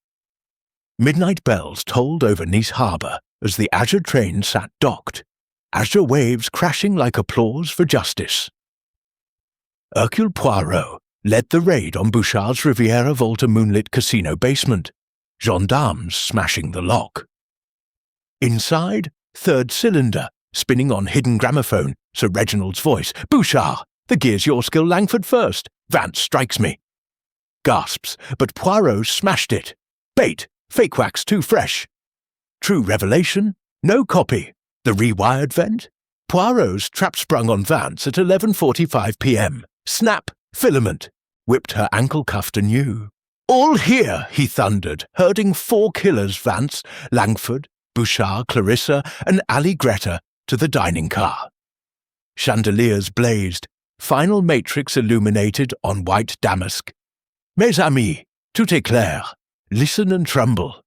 Midnight bells tolled over Nice harbour as the Azure train sat docked. Azure waves crashing like applause for justice. Hercule Poirot led the raid on Bouchard's Riviera Volta moonlit casino basement. Gendarmes smashing the lock. Inside, third cylinder, spinning on hidden gramophone, Sir Reginald's voice. Bouchard, the gear's your skill, Langford first. Vance strikes me. Gasps, but Poirot smashed it. Bait, fake wax too fresh. True revelation, no copy. The rewired vent? Poirot's trap sprung on Vance at 11:45 p.m. Snap, filament. Whipped her ankle cuffed anew. All here, he thundered, herding 4 killers, Vance, Langford, Bouchard, Clarissa, and Ali Greta, to the dining car. Chandeliers blazed, final matrix illuminated on white damask. Mes amis, tout est clair. Listen and tremble.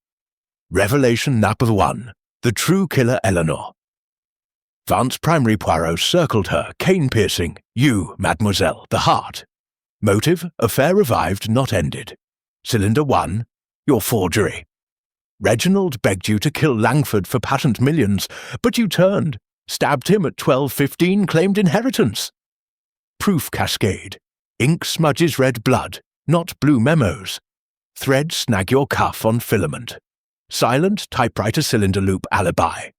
Revelation number 1. The true killer Eleanor. Vance Primary Poirot circled her, cane-piercing. You, mademoiselle, the heart. Motive, affair revived, not ended. Cylinder 1, your forgery. Reginald begged you to kill Langford for patent millions, but you turned, stabbed him at 12:15, claimed inheritance. Proof cascade. Ink smudges red blood, not blue memos. Thread snag your cuff on filament. Silent typewriter cylinder loop alibi.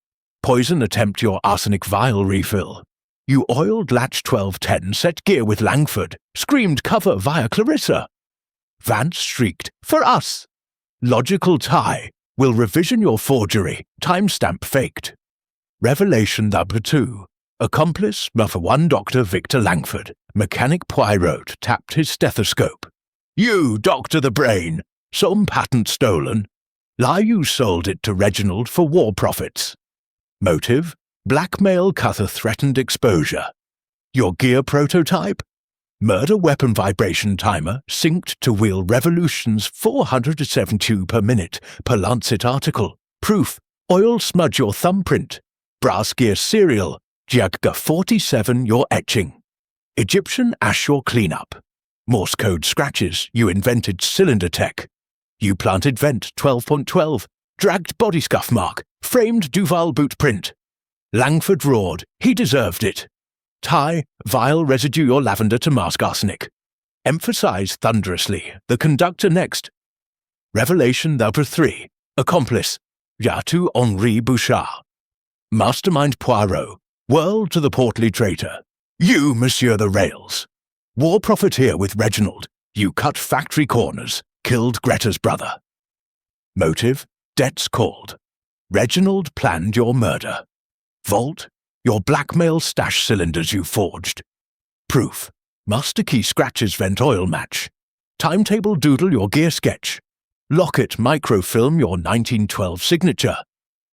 Poison attempt your arsenic vial refill. You oiled latch 1210, set gear with Langford, screamed cover via Clarissa. Vance shrieked, for us! Logical tie, will revision your forgery, timestamp faked. Revelation number 2. Accomplice, number 1 Dr. Victor Langford. Mechanic Poirot tapped his stethoscope. You, Doctor the Brain, some patent stolen. Lie you sold it to Reginald for war profits. Motive, blackmail Cuther threatened exposure. Your gear prototype? Murder weapon vibration timer synced to wheel revolutions 472 per minute per Lancet article. Proof, oil smudge your thumbprint. Brass gear serial, Giagga 47 your etching. Egyptian ash your cleanup. Morse code scratches, you invented cylinder tech. You planted vent 12.12, dragged body scuff mark, framed Duval boot print. Langford roared, he deserved it. Tie, vial residue your lavender to mask arsenic. Emphasize thunderously, the conductor next. Revelation number 3. Accomplice, Yatu Henri Bouchard. Mastermind Poirot, world to the portly traitor. You, Monsieur the Rails. War profiteer with Reginald, you cut factory corners, killed Greta's brother. Motive, debts called. Reginald planned your murder. Vault, your blackmail stash cylinders you forged. Proof, master key scratches vent oil match. Timetable doodle your gear sketch. Locket microfilm your 1912 signature.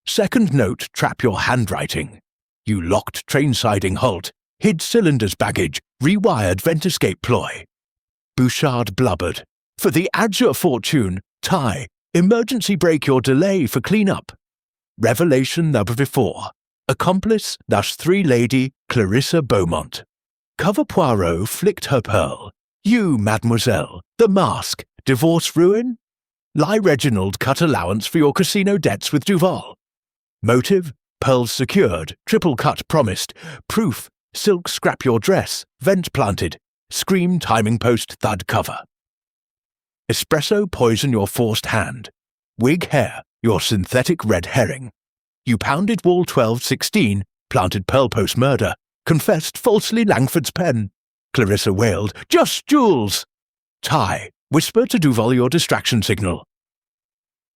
Second note trap your handwriting. You locked train siding halt, hid cylinders baggage, rewired vent escape ploy. Bouchard blubbered. For the Azure fortune, tie, emergency brake your delay for cleanup. Revelation number 4. Accomplice, thus 3 lady, Clarissa Beaumont. Cover Poirot flicked her pearl. You, mademoiselle, the mask, divorce ruin? Lie Reginald cut allowance for your casino debts with Duval. Motive, pearls secured, triple cut promised. Proof, silk scrap your dress, vent planted. Scream timing post thud cover. Espresso poison your forced hand. Wig hair, your synthetic red herring. You pounded wall 1216, planted pearl post murder, confessed falsely Langford's pen. Clarissa wailed, just jewels. Tie, whisper to Duval your distraction signal.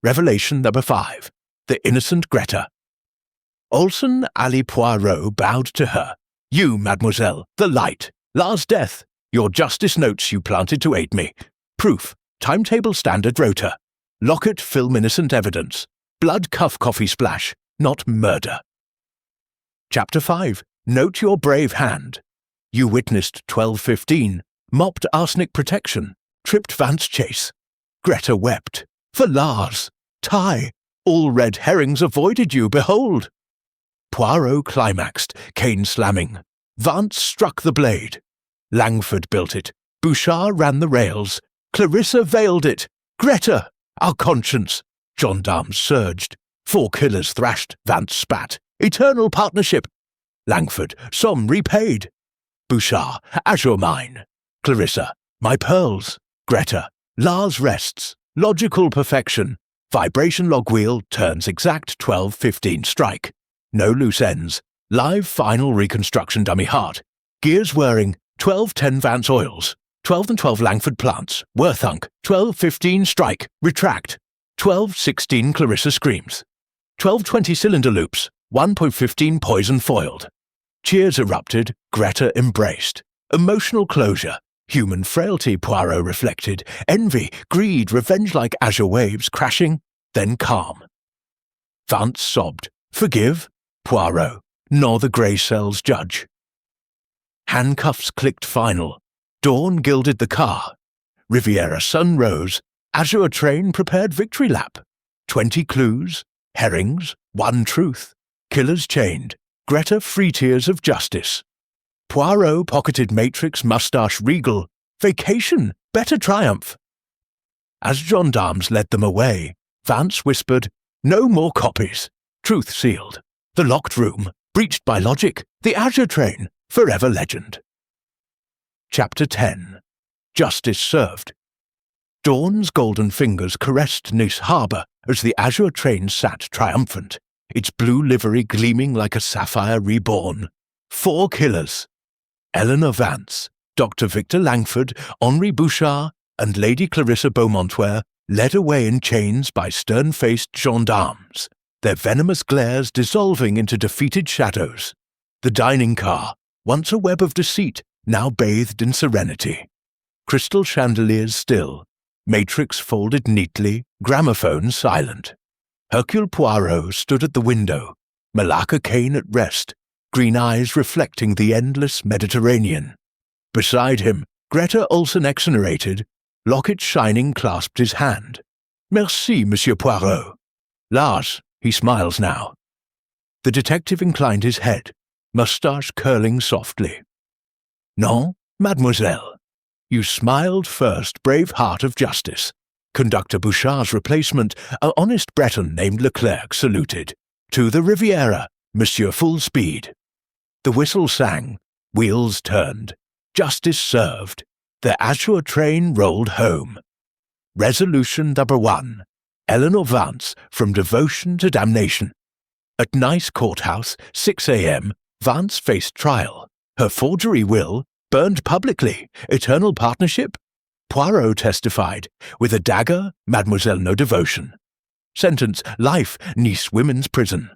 Revelation number 5. The innocent Greta. Olson Ali Poirot bowed to her. You, mademoiselle, the light. Last death. Your justice notes you planted to aid me. Proof, timetable standard rota. Locket film innocent evidence. Blood cuff coffee splash, not murder. Chapter 5. Note your brave hand. You witnessed 12:15, mopped arsenic protection, tripped Vance chase. Greta wept. For Lars. Tie. All red herrings avoided you, behold. Poirot climaxed, cane slamming. Vance struck the blade. Langford built it. Bouchard ran the rails. Clarissa veiled it. Greta, our conscience. Gendarmes surged. 4 killers thrashed. Vance spat. Eternal partnership. Langford, some repaid. Bouchard, Azure mine. Clarissa, my pearls. Greta, Lars rests. Logical perfection. Vibration log wheel turns exact 12:15 strike. No loose ends. Live final reconstruction dummy heart. Gears whirring, 1210 Vance oils. 12 and 12 Langford plants. Worthunk. 1215 strike. Retract. 1216 Clarissa screams. 1220 cylinder loops. 1.15 poison foiled. Cheers erupted. Greta embraced. Emotional closure. Human frailty, Poirot reflected. Envy, greed, revenge like azure waves crashing, then calm. Vance sobbed. Forgive? Poirot, nor the grey cells judge. Handcuffs clicked final. Dawn gilded the car. Riviera sun rose. Azure train prepared victory lap. 20 clues, herrings, one truth. Killers chained. Greta free tears of justice. Poirot pocketed matrix moustache regal. Vacation, better triumph. As gendarmes led them away, Vance whispered, no more copies. Truth sealed. The locked room, breached by logic. The Azure train, forever legend. Chapter 10. Justice served. Dawn's golden fingers caressed Nice harbour as the Azure train sat triumphant, its blue livery gleaming like a sapphire reborn. 4 killers. Eleanor Vance, Dr. Victor Langford, Henri Bouchard, and Lady Clarissa Beaumontoir led away in chains by stern-faced gendarmes, their venomous glares dissolving into defeated shadows. The dining car, once a web of deceit, now bathed in serenity. Crystal chandeliers still, matrix folded neatly, gramophone silent. Hercule Poirot stood at the window, Malacca cane at rest, green eyes reflecting the endless Mediterranean. Beside him, Greta Olsen exonerated, locket shining clasped his hand. Merci, Monsieur Poirot. Lars, he smiles now. The detective inclined his head, moustache curling softly. Non, mademoiselle. You smiled first, brave heart of justice. Conductor Bouchard's replacement, an honest Breton named Leclerc, saluted. To the Riviera, Monsieur Full Speed. The whistle sang, wheels turned, justice served. The Azure train rolled home. Resolution number 1. Eleanor Vance, from devotion to damnation. At Nice Courthouse, 6 a.m., Vance faced trial. Her forgery will, burned publicly. Eternal partnership? Poirot testified. With a dagger, Mademoiselle no devotion. Sentence, life, Nice Women's Prison.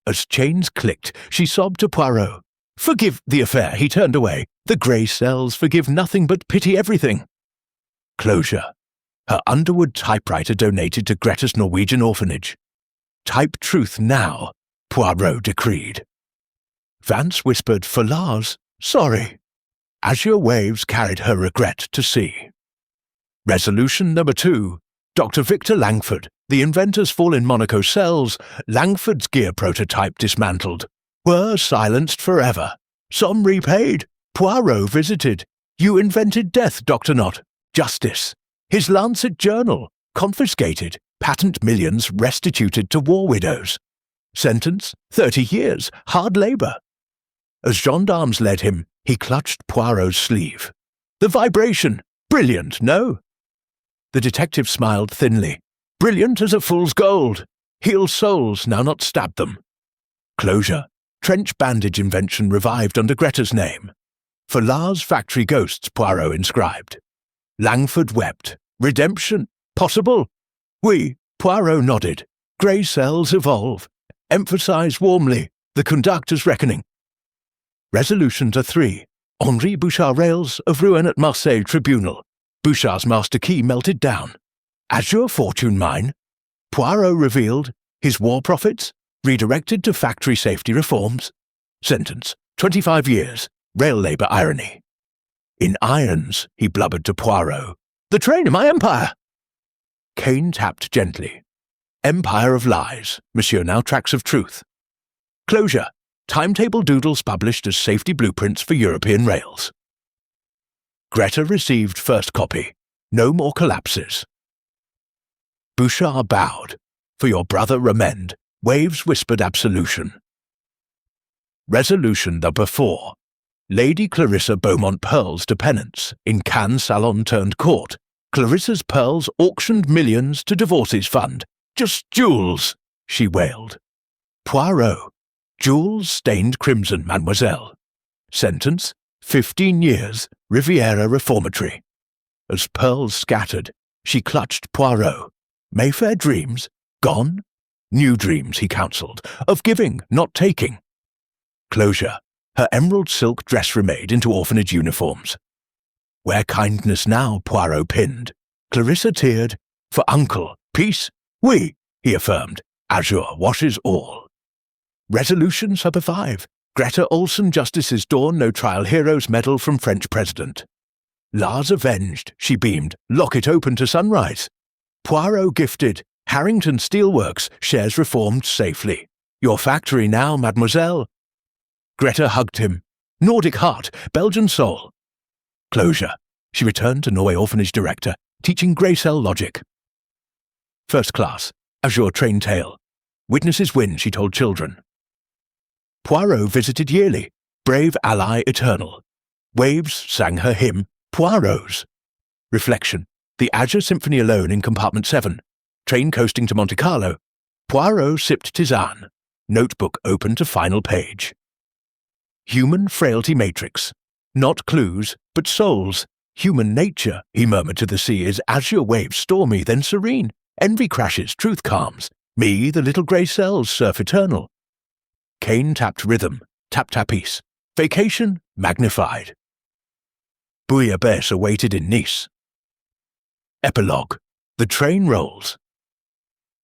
As chains clicked, she sobbed to Poirot. Forgive the affair, he turned away. The grey cells forgive nothing but pity everything. Closure. Her Underwood typewriter donated to Greta's Norwegian orphanage. Type truth now, Poirot decreed. Vance whispered for Lars, sorry. Azure waves carried her regret to sea. Resolution number 2. Dr. Victor Langford, the inventor's fall in Monaco cells, Langford's gear prototype dismantled. Were silenced forever. Some repaid. Poirot visited. You invented death, Dr. Knott. Justice. His Lancet journal. Confiscated. Patent millions restituted to war widows. Sentence, 30 years. Hard labour. As gendarmes led him, he clutched Poirot's sleeve. The vibration. Brilliant, no? The detective smiled thinly. Brilliant as a fool's gold. Heal souls, now not stab them. Closure. Trench bandage invention revived under Greta's name. For Lars' factory ghosts, Poirot inscribed. Langford wept. Redemption? Possible? Oui, Poirot nodded. Grey cells evolve. Emphasize warmly. The conductor's reckoning. Resolution to 3. Henri Bouchard rails of ruin at Marseille tribunal. Bouchard's master key melted down. Azure fortune mine? Poirot revealed. His war profits? Redirected to factory safety reforms. Sentence, 25 years. Rail labour irony. In irons, he blubbered to Poirot. The train of my empire! Kane tapped gently. Empire of lies, Monsieur now tracks of truth. Closure. Timetable doodles published as safety blueprints for European rails. Greta received first copy. No more collapses. Bouchard bowed. For your brother Ramend, waves whispered absolution. Resolution number 4. Lady Clarissa Beaumont pearls to penance. In Cannes salon turned court. Clarissa's pearls auctioned millions to divorces fund. Just jewels, she wailed. Poirot. Jewels stained crimson, mademoiselle. Sentence, 15 years, Riviera Reformatory. As pearls scattered, she clutched Poirot. Mayfair dreams? Gone? New dreams, he counselled, of giving, not taking. Closure. Her emerald silk dress remade into orphanage uniforms. Where kindness now, Poirot pinned. Clarissa teared. For uncle, peace? Oui, he affirmed. Azure washes all. Resolution Supper 5. Greta Olson Justice's Dawn No Trial Heroes Medal from French President. Lars avenged, she beamed. Locket open to sunrise. Poirot gifted. Harrington Steelworks shares reformed safely. Your factory now, mademoiselle. Greta hugged him. Nordic heart, Belgian soul. Closure. She returned to Norway Orphanage Director, teaching grey cell logic. First class. Azure train tale. Witnesses win, she told children. Poirot visited yearly. Brave ally eternal. Waves sang her hymn, Poirot's. Reflection. The Azure Symphony alone in compartment 7. Train coasting to Monte Carlo. Poirot sipped tisane. Notebook open to final page. Human frailty matrix. Not clues, but souls. Human nature, he murmured to the sea, is azure waves stormy, then serene. Envy crashes, truth calms. Me, the little grey cells, surf eternal. Cane tapped rhythm, tap-tappice. Vacation, magnified. Bouillabaisse awaited in Nice. Epilogue. The train rolls.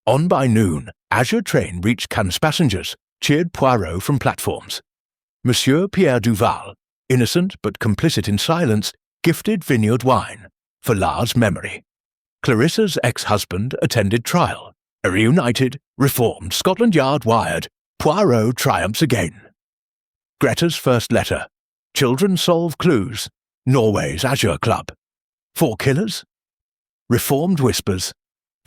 On by noon, Azure train reached Cannes passengers, cheered Poirot from platforms. Monsieur Pierre Duval, innocent but complicit in silence, gifted vineyard wine, for Lars' memory. Clarissa's ex-husband attended trial. A reunited, reformed Scotland Yard wired. Poirot triumphs again. Greta's first letter. Children solve clues. Norway's Azure Club. 4 killers? Reformed whispers.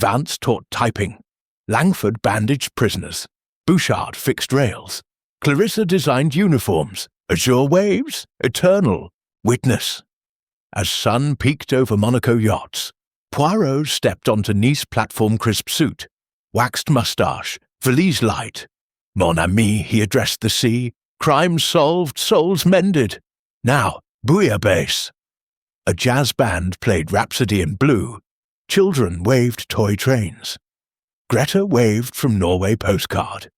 Vance taught typing. Langford bandaged prisoners. Bouchard fixed rails. Clarissa designed uniforms. Azure waves? Eternal. Witness. As sun peeked over Monaco yachts, Poirot stepped onto Nice platform crisp suit. Waxed moustache. Valise light. Mon ami, he addressed the sea. Crime solved, souls mended. Now, bouillabaisse. A jazz band played Rhapsody in Blue. Children waved toy trains. Greta waved from Norway postcard.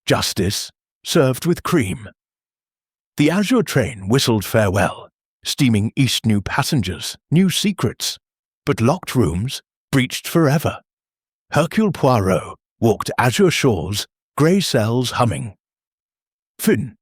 Justice, served with cream. The Azure train whistled farewell. Steaming east new passengers, new secrets. But locked rooms, breached forever. Hercule Poirot walked Azure shores, grey cells humming. Fin.